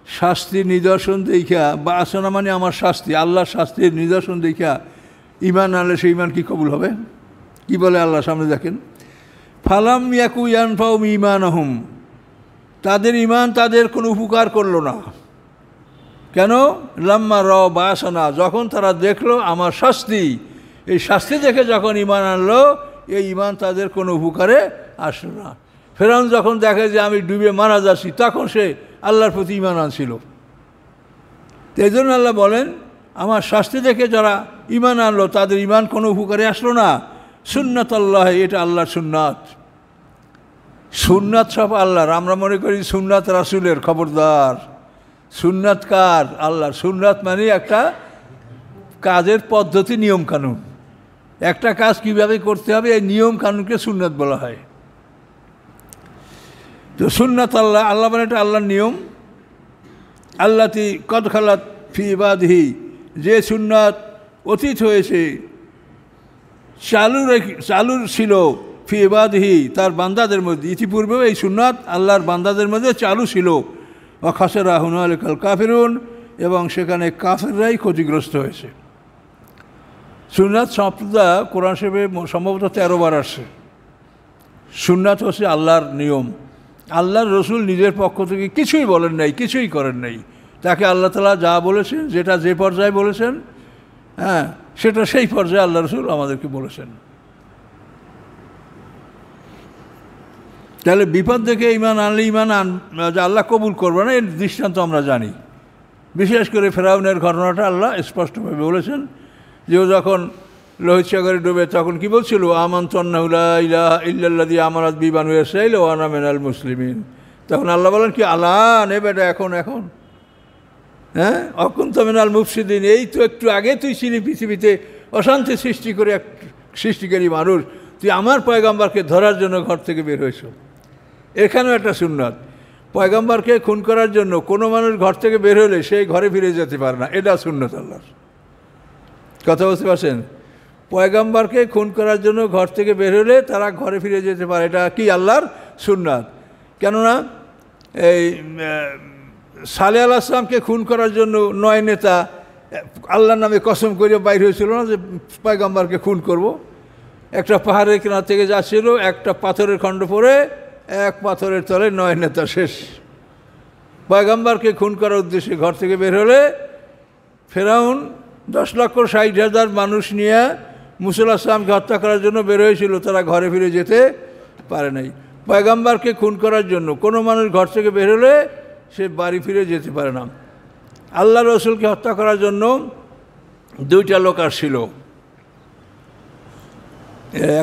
শাস্তির নিদর্শন দেখা, বা আসনা মানে আমার শাস্তি, আল্লাহর শাস্তির নিদর্শন দেখা ঈমান আনলে সেই ঈমান কি কবুল হবে? কি বলে আল্লাহ সামনে দেখেন, ফালাম ইয়াকু ইয়ানফাউহুম ঈমানুহুম, তাদের ঈমান তাদের কোনো উপকার করলো না। কেন? লাম্মা রাও বাসানা, যখন তারা দেখলো আমার শাস্তি, এই শাস্তি দেখে যখন ঈমান আনলো, এই ঈমান তাদের কোনো উপকারে আসলো না। ফেরাউন যখন দেখে যে আমি ডুবে মারা যাচ্ছি, তখন সে আল্লাহর প্রতি ঈমান আনছিল। এই জন্য আল্লাহ বলেন, আমার শাস্তি দেখে যারা ঈমান আনলো তাদের ঈমান কোনো উপকারে আসলো না। সুন্নাত আল্লাহ, এটা আল্লাহর সুন্নাত। সুন্নাত সব আল্লাহর। আমরা মনে করি সুন্নাত রাসূলের, খবরদার। সুন্নাত কার? আল্লাহর। সুন্নাত মানে একটা কাজের পদ্ধতি, নিয়ম কানুন, একটা কাজ কিভাবে করতে হবে এই নিয়ম কানুনকে সুন্নাত বলা হয়। তো সুন্নাত আল্লাহ, আল্লাহ মানে এটা আল্লাহর নিয়ম। আল্লাতি কদ খালাত ফি ইবাদিহি, যে সুন্নাত অতীত হয়েছে, চালুর ছিল ফি ইবাদিহি, তার বান্দাদের মধ্যে, ইতিপূর্বেও এই সুন্নাত আল্লাহর বান্দাদের মধ্যে চালু ছিল। ওয়া খাসিরা হুনালিকাল কাফিরুন, এবং সেখানে কাফেররাই ক্ষতিগ্রস্ত হয়েছে। সুন্নাত শব্দটা কোরআন শরীফে সম্ভবত 13 বার আসছে। সুন্নাত হচ্ছে আল্লাহর নিয়ম। আল্লাহর রসুল নিজের পক্ষ থেকে কিছুই বলেন নাই, কিছুই করেন নাই। তাকে আল্লাহ তাআলা যা বলেছেন, যেটা যে পর্যায়ে বলেছেন, হ্যাঁ, সেটা সেই পর্যায়ে আল্লাহ রসুল আমাদেরকে বলেছেন। তাহলে বিপদ দেখে ঈমান আনলে ঈমান যে আল্লাহ কবুল করবে না, এর দৃষ্টান্ত আমরা জানি। বিশেষ করে ফেরাউনের ঘটনাটা আল্লাহ স্পষ্টভাবে বলেছেন যে ও যখন লোহিত সাগরে ডুবে তখন কি বলছিল, আমানতু আন্নাহু লা ইলাহা ইল্লাল্লাযী আমানাত বিহি বানু ইসরাঈল ওয়া আনা মিনাল মুসলিমিন। তখন আল্লাহ বলেন কি, আলান, এ বেটা এখন, হ্যাঁ, অকুনতা মিনাল মুফসিদিন, এই তো একটু আগে তুই ছিলি পৃথিবীতে অশান্তি সৃষ্টিকারী মানুষ, তুই আমার পয়গম্বরকে ধরার জন্য ঘর থেকে বের হয়েছ। এখানেও একটা সুন্নাত। পয়গম্বরকে খুন করার জন্য কোনো মানুষ ঘর থেকে বের হলে সেই ঘরে ফিরে যেতে পারে না, এটা সুন্নত আল্লাহর। কথা বুঝতে পারছেন? পয়গম্বরকে খুন করার জন্য ঘর থেকে বের হলে তারা ঘরে ফিরে যেতে পারে, এটা কি আল্লাহর সুন্নাত। কেননা এই সালেহ আলাইহিস সালামকে খুন করার জন্য 9 নেতা আল্লাহর নামে কসম করে বাইর হয়েছিল না যে পয়গম্বরকে খুন করব। একটা পাহাড়ের কিনার থেকে যাচ্ছিল, একটা পাথরের খণ্ড পড়ে এক পাথরের তলে 9 নেতা শেষ। পয়গম্বরকে খুন করার উদ্দেশ্যে ঘর থেকে বের হলে ফেরাউন 10,60,000 মানুষ নিয়ে মুসা আলাইহিস সালামকে হত্যা করার জন্য বের হয়েছিল, তারা ঘরে ফিরে যেতে পারে নাই। পয়গম্বরকে খুন করার জন্য কোনো মানুষ ঘর থেকে বের হলে সে বাড়ি ফিরে যেতে পারে না। আল্লাহ রসুলকে হত্যা করার জন্য 2টা লোক আসছিল,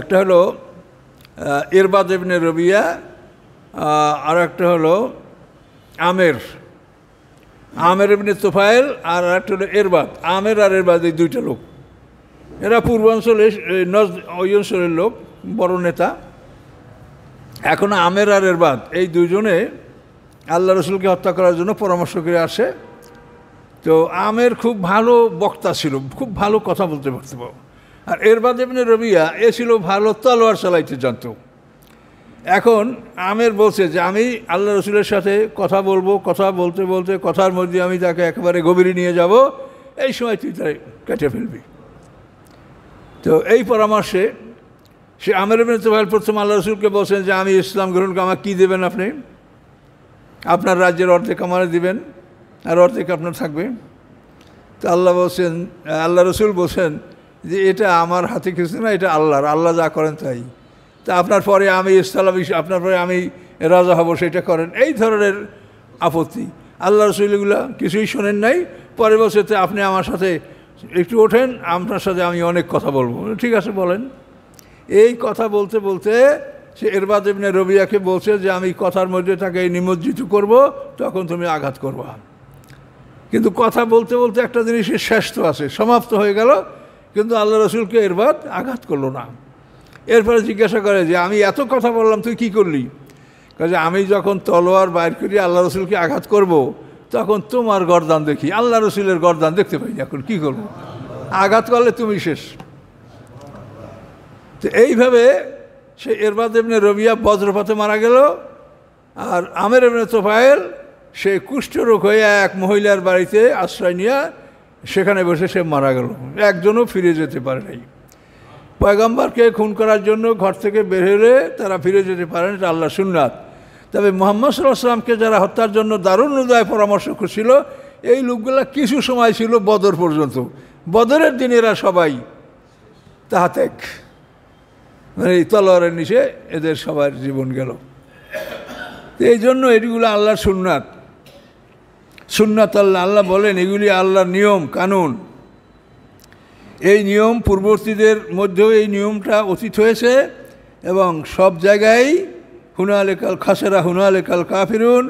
একটা হলো ইরবাদ ইবনে রবিয়া, আর একটা হলো আমের ইবনে তুফাইল, আর একটা হলো ইরবাদ। আমের আর ইরবাদ, এই 2টা লোক, এরা পূর্বাঞ্চলে ওই অঞ্চলের লোক, বড় নেতা। এখন আমের আর ইরবাদ এই 2জনে আল্লাহ রসুলকে হত্যা করার জন্য পরামর্শ করে আসে। তো আমের খুব ভালো বক্তা ছিল, খুব ভালো কথা বলতে পারত। আর ইরবাদ ইবনে রবিয়া এ ছিল ভালো তলোয়ার চালাইতে জানত। এখন আমের বলছে যে আমি আল্লাহ রসুলের সাথে কথা বলবো, কথা বলতে বলতে কথার মধ্যে আমি তাকে একেবারে গভীরে নিয়ে যাব, এই সময় তুই তাই কেটে ফেলবি। তো এই পরামর্শে সে আমের ইবনে তুফাইল প্রথম আল্লাহ রসুলকে বলছেন যে আমি ইসলাম গ্রহণ করে আমাকে কী দেবেন আপনি? আপনার রাজ্যের অর্ধেক আমারে দিবেন আর অর্ধেক আপনার থাকবে। তো আল্লাহ রসুল বলছেন যে এটা আমার হাতে কিছু না, এটা আল্লাহর, আল্লাহ যা করেন তাই। তা আপনার পরে আমি আপনার পরে আমি রাজা হব, সেটা করেন। এই ধরনের আপত্তি আল্লাহ রসুল এগুলো কিছুই শোনেন নাই। পরে বলছে আপনি আমার সাথে একটু ওঠেন, আপনার সাথে আমি অনেক কথা বলবো। ঠিক আছে বলেন। এই কথা বলতে বলতে সে ইরবাদ ইবনে রবিয়াকে বলছে যে আমি কথার মধ্যে তাকে নিমজ্জিত করব, তখন তুমি আঘাত করবা। কিন্তু কথা বলতে বলতে একটা জিনিসের শেষ তো আছে, সমাপ্ত হয়ে গেল, কিন্তু আল্লাহ রসুলকে ইরবাদ আঘাত করলো না। এরপরে জিজ্ঞাসা করে যে আমি এত কথা বললাম, তুই কি করলি? কাজে আমি যখন তলোয়ার বাইর করি আল্লাহ রসুলকে আঘাত করব, তখন তোমার গর্দান দেখি, আল্লাহ রসুলের গর্দান দেখতে পাই, এখন কি করব? আঘাত করলে তুমি শেষ। তো এইভাবে সে ইরবাদ ইবনে রবিয়া বজ্রপাতে মারা গেল। আর আমের ইবনে তুফাইল সে কুষ্ঠরোগ হয়ে এক মহিলার বাড়িতে আশ্রয় নিয়ে সেখানে বসে সে মারা গেল, একজনও ফিরে যেতে পারে নাই। পয়গম্বরকে খুন করার জন্য ঘর থেকে বের হলে তারা ফিরে যেতে পারেন, এটা আল্লাহর সুন্নাত। তবে মুহাম্মদ সাল্লাল্লাহু আলাইহি ওয়াসাল্লামকে যারা হত্যার জন্য দারুণ উদয় পরামর্শ করছিল, এই লোকগুলা কিছু সময় ছিল বদর পর্যন্ত। বদরের দিন এরা সবাই তাহাতেক, মানে এই তলোয়ারের নিচে এদের সবার জীবন গেল। এই জন্য এগুলো আল্লাহর সুন্নাত, সুন্নাত আল্লাহ বলেন এগুলি আল্লাহর নিয়ম কানুন। এই নিয়ম পূর্ববর্তীদের মধ্যেও এই নিয়মটা অতীত হয়েছে, এবং সব জায়গায় হুনালিকাল খাসেরা হুনালিকাল কাফিরুন,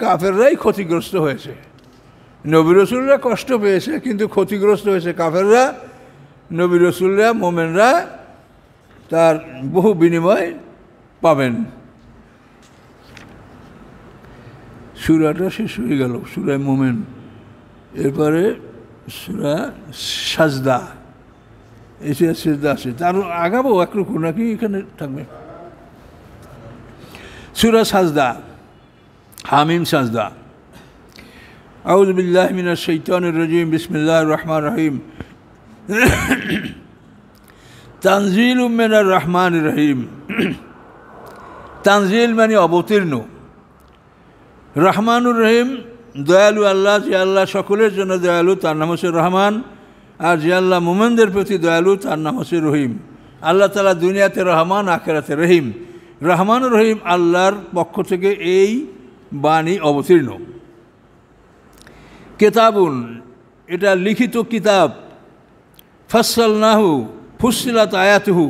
কাফেররাই ক্ষতিগ্রস্ত হয়েছে। নবী রসুলরা কষ্ট পেয়েছে, কিন্তু ক্ষতিগ্রস্ত হয়েছে কাফেররা। নবী রসুলরা মোমেনরা তার বহু বিনিময় পাবেন। সূরাটা শেষ হয়ে গেল, সূরা মোমেন। এরপরে সূরা সাজদা, এসে সাজদা আছে, তার আগাবো একরকম নাকি এখানে থাকবে? সূরা সাজদা, হামিম সাজদা। আউযু বিল্লাহি মিনাশ শাইতানির রাজিম, বিসমিল্লাহির রহমানির রহিম। তানজিলুম মিনার রহমানির রহিম। তানজিল মানে অবতীর্ণ, রহমানুর রহিম দয়ালু আল্লাহ, যে আল্লাহ সকলের জন্য দয়ালু তার নাম হচ্ছে রহমান, আর যে আল্লাহ মুমিনদের প্রতি দয়ালু তার নাম হচ্ছে রহিম। আল্লাহ তাআলা দুনিয়াতে রহমান, আখিরাতে রহিম। রহমানুর রহিম আল্লাহর পক্ষ থেকে এই বাণী অবতীর্ণ। কিতাবুন, এটা লিখিত কিতাব। ফাসসালনাহু ফুসসিলাত আয়াতুহু,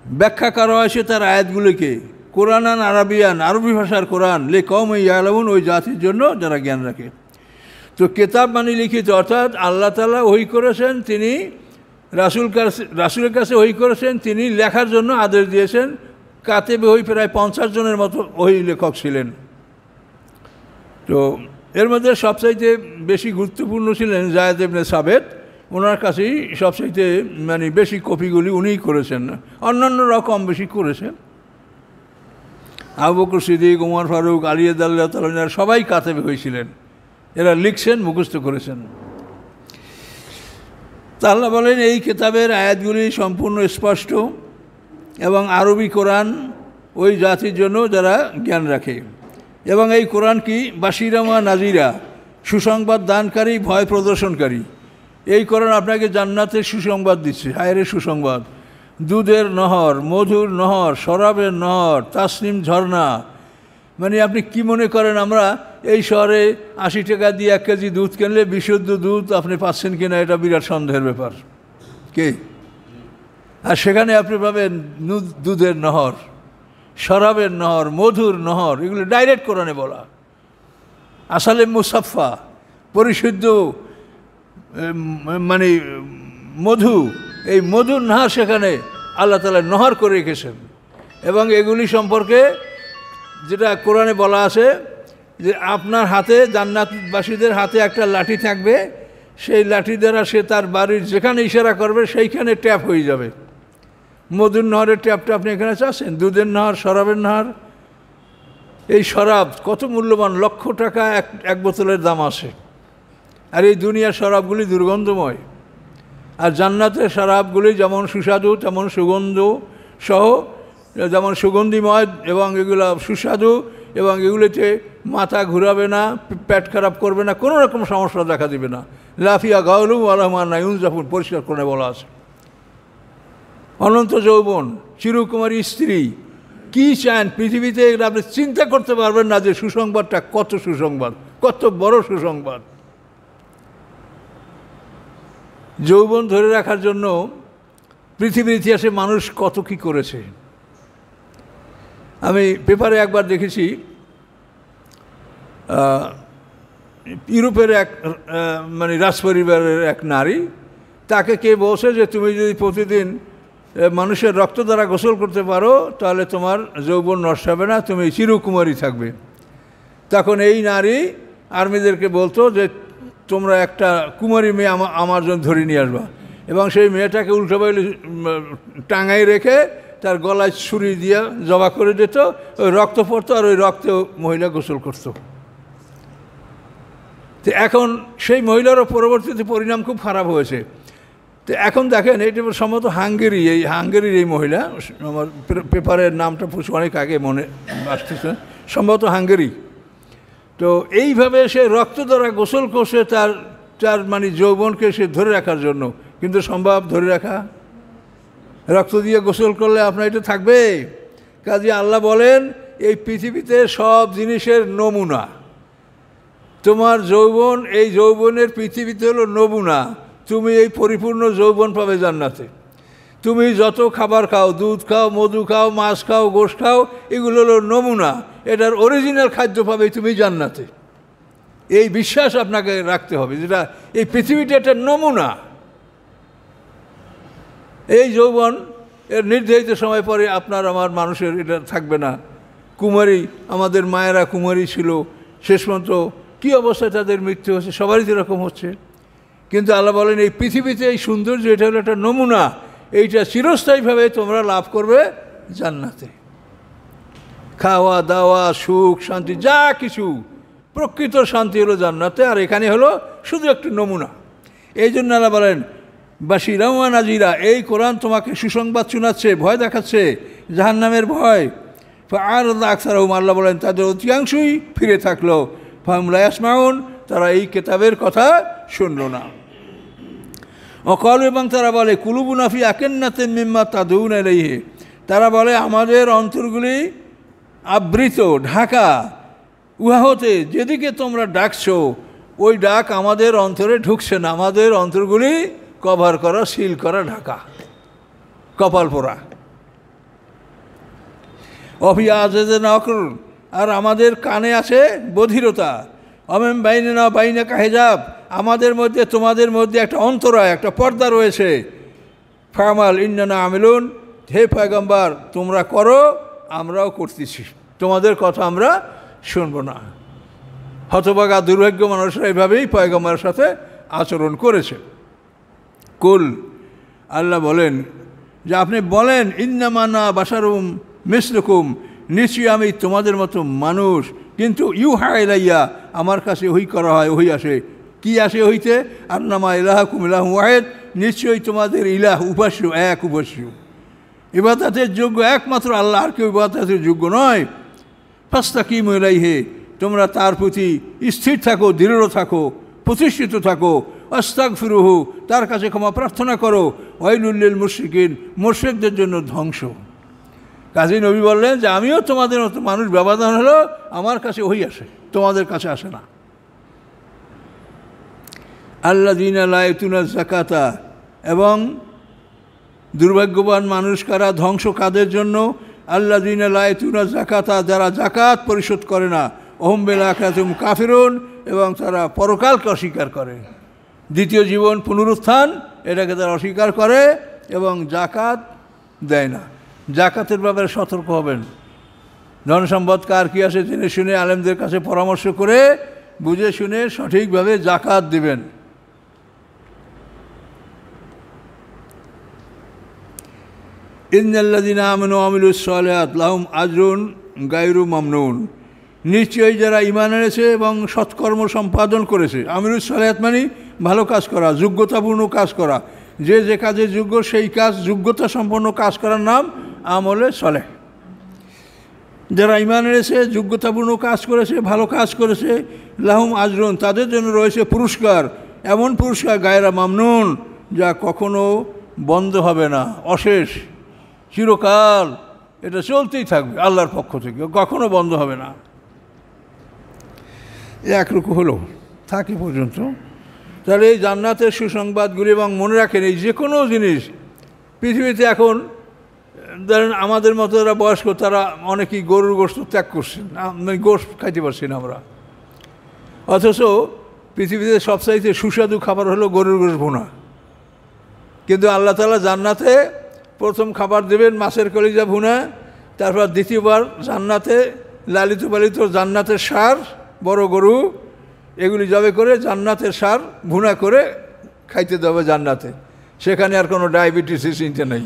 ব্যাখ্যা করা হয়েছে তার আয়াতগুলিকে। কোরআনান আরবিয়ান, আরবি ভাষার কোরআন। লিকাওমিন ইয়ালামুন, ওই জাতির জন্য যারা জ্ঞান রাখে। তো কিতাব মানে লিখিত, অর্থাৎ আল্লাহ তাআলা ওহী করেছেন, তিনি রাসূলের কাছে ওহী করেছেন, তিনি লেখার জন্য আদেশ দিয়েছেন। কাতেবে ওহী প্রায় 50 জনের মতো ওহী লেখক ছিলেন। তো এর মধ্যে সবচাইতে বেশি গুরুত্বপূর্ণ ছিলেন যায়েদ ইবনে সাবিত। ওনার কাছেই সবচাইতে মানে বেশি কপিগুলি উনিই করেছেন, অন্যান্যরাও কম বেশি করেছেন। আবু বকর সিদ্দিক, ওমর ফারুক, আলী রাদিয়াল্লাহু তাআলা সবাই কাতেবে হয়েছিলেন, এরা লিখছেন, মুখস্থ করেছেন। তা আল্লাহ বলেন এই কিতাবের আয়াতগুলি সম্পূর্ণ স্পষ্ট এবং আরবি কোরআন ওই জাতির জন্য যারা জ্ঞান রাখে। এবং এই কোরআন কি বাশিরা ওয়া নাজিরা, সুসংবাদ দানকারী, ভয় প্রদর্শনকারী। এই কোরআন আপনাকে জান্নাতের সুসংবাদ দিচ্ছে, হায়রের সুসংবাদ, দুধের নহর, মধুর নহর, শরাবের নহর, তাসনিম ঝর্ণা। মানে আপনি কি মনে করেন আমরা এই শহরে 80 টাকা দিয়ে 1 কেজি দুধ কিনলে বিশুদ্ধ দুধ আপনি পাচ্ছেন কিনা, এটা বিরাট সন্দেহের ব্যাপার কি? আর সেখানে আপনি পাবেন দুধের নহর, শরাবের নহর, মধুর নহর, এগুলো ডাইরেক্ট কোরআনে বলা। আসলে মুসাফা, পরিশুদ্ধ মানে মধু, এই মধুর নহর সেখানে আল্লাহ তাআলা নহর করে রেখেছেন। এবং এগুলি সম্পর্কে যেটা কোরআনে বলা আছে যে আপনার হাতে, জান্নাতবাসীদের হাতে একটা লাঠি থাকবে, সেই লাঠি দ্বারা সে তার বাড়ির যেখানে ইশারা করবে সেইখানে ট্যাপ হয়ে যাবে। মধুর নহরের ট্যাপটা আপনি এখানে চাচ্ছেন, দুধের নহর, শরাবের নহর। এই শরাব কত মূল্যবান, লক্ষ টাকা এক বোতলের দাম আসে। আর এই দুনিয়ার শরাবগুলি দুর্গন্ধময়। আর জান্নাতের শরাবগুলি যেমন সুস্বাদু তেমন সুগন্ধ সহ, যেমন সুগন্ধিময় এবং এগুলো সুস্বাদু, এবং এগুলিতে মাথা ঘুরাবে না, পেট খারাপ করবে না, কোনো রকম সমস্যা দেখা দেবে না। লাফিয়া গাউলু আলহমান নাইউন জাফুন, পরিষ্কার করে বলা আছে। অনন্ত যৌবন, চিরকুমারী স্ত্রী, কি চান পৃথিবীতে আপনি চিন্তা করতে পারবেন না যে সুসংবাদটা কত সুসংবাদ, কত বড় সুসংবাদ। যৌবন ধরে রাখার জন্য পৃথিবীর ইতিহাসে মানুষ কত কি করেছে। আমি পেপারে একবার দেখেছি, ইউরোপের এক মানে রাজপরিবারের এক নারী, তাকে কে বলছে যে তুমি যদি প্রতিদিন মানুষের রক্ত দ্বারা গোসল করতে পারো তাহলে তোমার যৌবন নষ্ট হবে না, তুমি চিরকুমারী থাকবে। তখন এই নারী আর্মিদেরকে বলতো যে তোমরা একটা কুমারী মেয়ে আমার জন্য ধরে নিয়ে আসবা, এবং সেই মেয়েটাকে উল্টো বাইলে টাঙাই রেখে তার গলায় ছুরি দিয়ে জবা করে দিত, ওই রক্ত পড়তো আর ওই রক্তে মহিলা গোসল করত। তো এখন সেই মহিলারও পরবর্তীতে পরিণাম খুব খারাপ হয়েছে। তো এখন দেখেন এটা সম্ভবত হাঙ্গেরির এই মহিলা, আমার পেপারের নামটা অনেক আগে মনে আসতেছে, সম্ভবত হাঙ্গেরি। তো এইভাবে সে রক্ত দ্বারা গোসল করছে তার মানে যৌবনকে সে ধরে রাখার জন্য। কিন্তু সম্ভব ধরে রাখা? রক্ত দিয়ে গোসল করলে আপনার এটা থাকবে? কাজে আল্লাহ বলেন এই পৃথিবীতে সব জিনিসের নমুনা, তোমার যৌবন, এই যৌবনের পৃথিবীতে হলো নমুনা। তুমি এই পরিপূর্ণ যৌবন পাবে জান্নাতে। তুমি যত খাবার খাও, দুধ খাও, মধু খাও, মাছ খাও, গোশ খাও, এগুলো হলো নমুনা। এটার অরিজিনাল খাদ্য পাবে তুমি জান্নাতে। এই বিশ্বাস আপনাকে রাখতে হবে, যেটা এই পৃথিবীটা একটা নমুনা। এই যৌবন এর নির্ধারিত সময় পরে আপনার আমার মানুষের এটা থাকবে না। কুমারী, আমাদের মায়েরা কুমারী ছিল, শেষ পর্যন্ত কী অবস্থায় তাদের মৃত্যু হচ্ছে, সবারই এরকম হচ্ছে। কিন্তু আল্লাহ বলেন এই পৃথিবীতে এই সৌন্দর্য, এটা হলো একটা নমুনা, এইটা চিরস্থায়ীভাবে তোমরা লাভ করবে জান্নাতে। খাওয়া দাওয়া, সুখ শান্তি, যা কিছু প্রকৃত শান্তি হলো জান্নাতে, আর এখানে হলো শুধু একটু নমুনা। এই জন্য আল্লাহ বলেন বাশিরা ওয়া নাজিরা, এই কোরআন তোমাকে সুসংবাদ শোনাচ্ছে, ভয় দেখাচ্ছে, জাহান্নামের ভয়। আর আকসারহুম, আল্লাহ বলেন তাদের অধিকাংশই ফিরে থাকলো, ফাহুম লা ইয়াসমাউন, তারা এই কিতাবের কথা শুনল না। অকাল, এবং তারা বলে কুলুবুনা ফি আকিন্নাতিন মিম্মা তাদউনা ইলাইহি, তারা বলে আমাদের অন্তরগুলি আবৃত, ঢাকা, উহা হতে যেদিকে তোমরা ডাকছো ওই ডাক আমাদের অন্তরে ঢুকছে না। আমাদের অন্তরগুলি কভার করা, সিল করা, ঢাকা, কপাল পোড়া। অফিয়া আজেদে নকল, আর আমাদের কানে আছে বধিরতা। অমেম বাইনে না বাইনে কাহেজাব, আমাদের মধ্যে তোমাদের মধ্যে একটা অন্তরায়, একটা পর্দা রয়েছে। ফামাল ইন্নানা আমিলুন, হে পয়গম্বর তোমরা করো, আমরাও করতেছি, তোমাদের কথা আমরা শুনবো না। হতভাগা দুর্ভাগ্য মানুষরা এভাবেই পয়গম্বরের সাথে আচরণ করেছে। কুল, আল্লাহ বলেন যে আপনি বলেন, ইন্নামানা বাশারুম মিসলুকুম, নিশ্চয়ই আমি তোমাদের মতো মানুষ, কিন্তু ইউহা ইলাইয়া, আমার কাছে ওহী করা হয়, ওহী আসে। কি আসে হইতে? আন্নামা ইলাহুকুম ইলাহুন ওয়াহিদ, নিশ্চয়ই তোমাদের ইলাহ উপাস্য, এক উপাস্য, ইবাদতের যোগ্য একমাত্র আল্লাহ, আর কেউ ইবাদতের যোগ্য নয়। ফাস্তাকিমু ইলাইহি, তোমরা তার প্রতি স্থির থাকো, দৃঢ় থাকো, প্রতিষ্ঠিত থাকো। আস্তাগফিরুহু, তার কাছে ক্ষমা প্রার্থনা করো। ওয়াইলুল লিল মুশরিকিন, মুশরিকদের জন্য ধ্বংস। কাজী নবী বললেন যে আমিও তোমাদের মতো মানুষ, ব্যবধান হলো আমার কাছে ওহী আসে, তোমাদের কাছে আসে না। আল্লাযীনা লা ইউতুনা যাকাতা, এবং দুর্ভাগ্যবান মানুষ কারা, ধ্বংস কাদের জন্য? আল্লাযীনা লা ইউতুনা যাকাতা, যারা যাকাত পরিশোধ করে না। ওহুম বিল আখিরাতি হুম কাফিরুন, এবং তারা পরকালকে অস্বীকার করে, দ্বিতীয় জীবন, পুনরুত্থান, এটাকে তারা অস্বীকার করে এবং যাকাত দেয় না। যাকাতের ব্যাপারে সতর্ক হবেন। ধন সম্পদ কার কী আছে জেনে শুনে আলেমদের কাছে পরামর্শ করে বুঝে শুনে সঠিকভাবে যাকাত দিবেন। ইন্নাল্লাযীনা আমানু ওয়া আমিলুস সালিহাত লাহুম আজরুন গায়রু মামনুন, নিশ্চয়ই যারা ঈমান এনেছে এবং সৎকর্ম সম্পাদন করেছে। আমিলুস সালিহাত মানে ভালো কাজ করা, যোগ্যতাপূর্ণ কাজ করা। যে কাজে যোগ্য সেই কাজ, যোগ্যতা সম্পন্ন কাজ করার নাম আমলে সালেহ। যারা ঈমান এনেছে, যোগ্যতাপূর্ণ কাজ করেছে, ভালো কাজ করেছে, লাহুম আজরুন, তাদের জন্য রয়েছে পুরস্কার, এমন পুরস্কার গায়রা মামনুন, যা কখনো বন্ধ হবে না, অশেষ, চিরকাল এটা চলতেই থাকবে আল্লাহর পক্ষ থেকে, কখনো বন্ধ হবে না। একরকম হলো থাকে পর্যন্ত। তাহলে এই জান্নাতের সুসংবাদগুলি, এবং মনে রাখেন এই যে কোনো জিনিস পৃথিবীতে এখন ধরেন আমাদের মতো যারা বয়স্ক তারা অনেকেই গরুর গোশত ত্যাগ করছেন, গোশত খাইতে পারছি না আমরা, অথচ পৃথিবীতে সবচাইতে সুস্বাদু খাবার হলো গরুর গোশত ভুনা। কিন্তু আল্লাহ তাআলা জান্নাতে প্রথম খাবার দেবেন মাছের কলিজা ভুনা, তারপর দ্বিতীয়বার জান্নাতে লালিত পালিত জান্নাতের ষাঁড়, বড় গরু, এগুলি জবে করে জান্নাতের ষাঁড় ভুনা করে খাইতে দেবে জান্নাতে। সেখানে আর কোনো ডায়াবেটিসের চিন্তা নেই,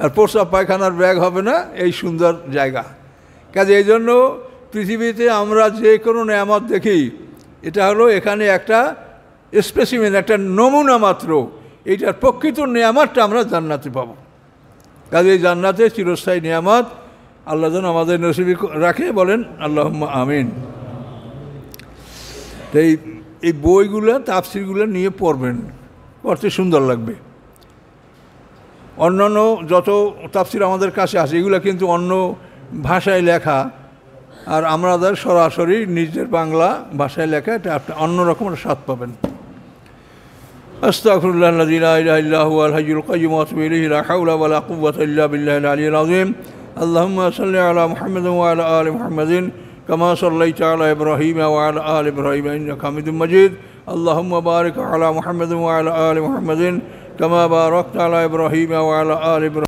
আর প্রস্রাব পায়খানার ব্যাগ হবে না, এই সুন্দর জায়গা। কাজে এই জন্য পৃথিবীতে আমরা যে কোনো নেয়ামত দেখি, এটা হলো এখানে একটা স্পেসিমেন, একটা নমুনা মাত্র। এইটার প্রকৃত নেয়ামতটা আমরা জান্নাতে পাবো। কাজে এই জান্নাতে চিরস্থায়ী নেয়ামত আল্লাহ যেন আমাদের নসিব রাখে, বলেন আল্লাহুম্মা আমিন। এই বইগুলো, তাফসিরগুলো নিয়ে পড়বেন, পড়তে সুন্দর লাগবে। অন্যান্য যত তাফসির আমাদের কাছে আছে এগুলো কিন্তু অন্য ভাষায় লেখা, আর আমাদের সরাসরি নিজের বাংলা ভাষায় লেখা, এটা আপনি অন্যরকম স্বাদ পাবেন। আস্তাগফিরুল্লাহাল্লাযী লা ইলাহা ইল্লা হুয়াল হাইয়ুল কাইয়্যুম ওয়া আতুবু ইলাইহি লা হাওলা ওয়া লা কুওয়াতা ইল্লা বিল্লাহিল আলিয়্যিল আযীম। আল্লাহুম্মা সাল্লি আলা মুহাম্মাদিন ওয়া আলা আলি মুহাম্মাদিন কামা সাল্লাইতা আলা ইব্রাহিম ওয়া আলা আলি ইব্রাহিম ইন্নাকা হামিদুম মাজিদ। আল্লাহুম্মা বারিক আলা মুহাম্মাদিন ওয়া আলা আলি মুহাম্মাদিন কামা বারাকতা আলা ইব্রাহিম ওয়া আলা আলি ইব্রাহিম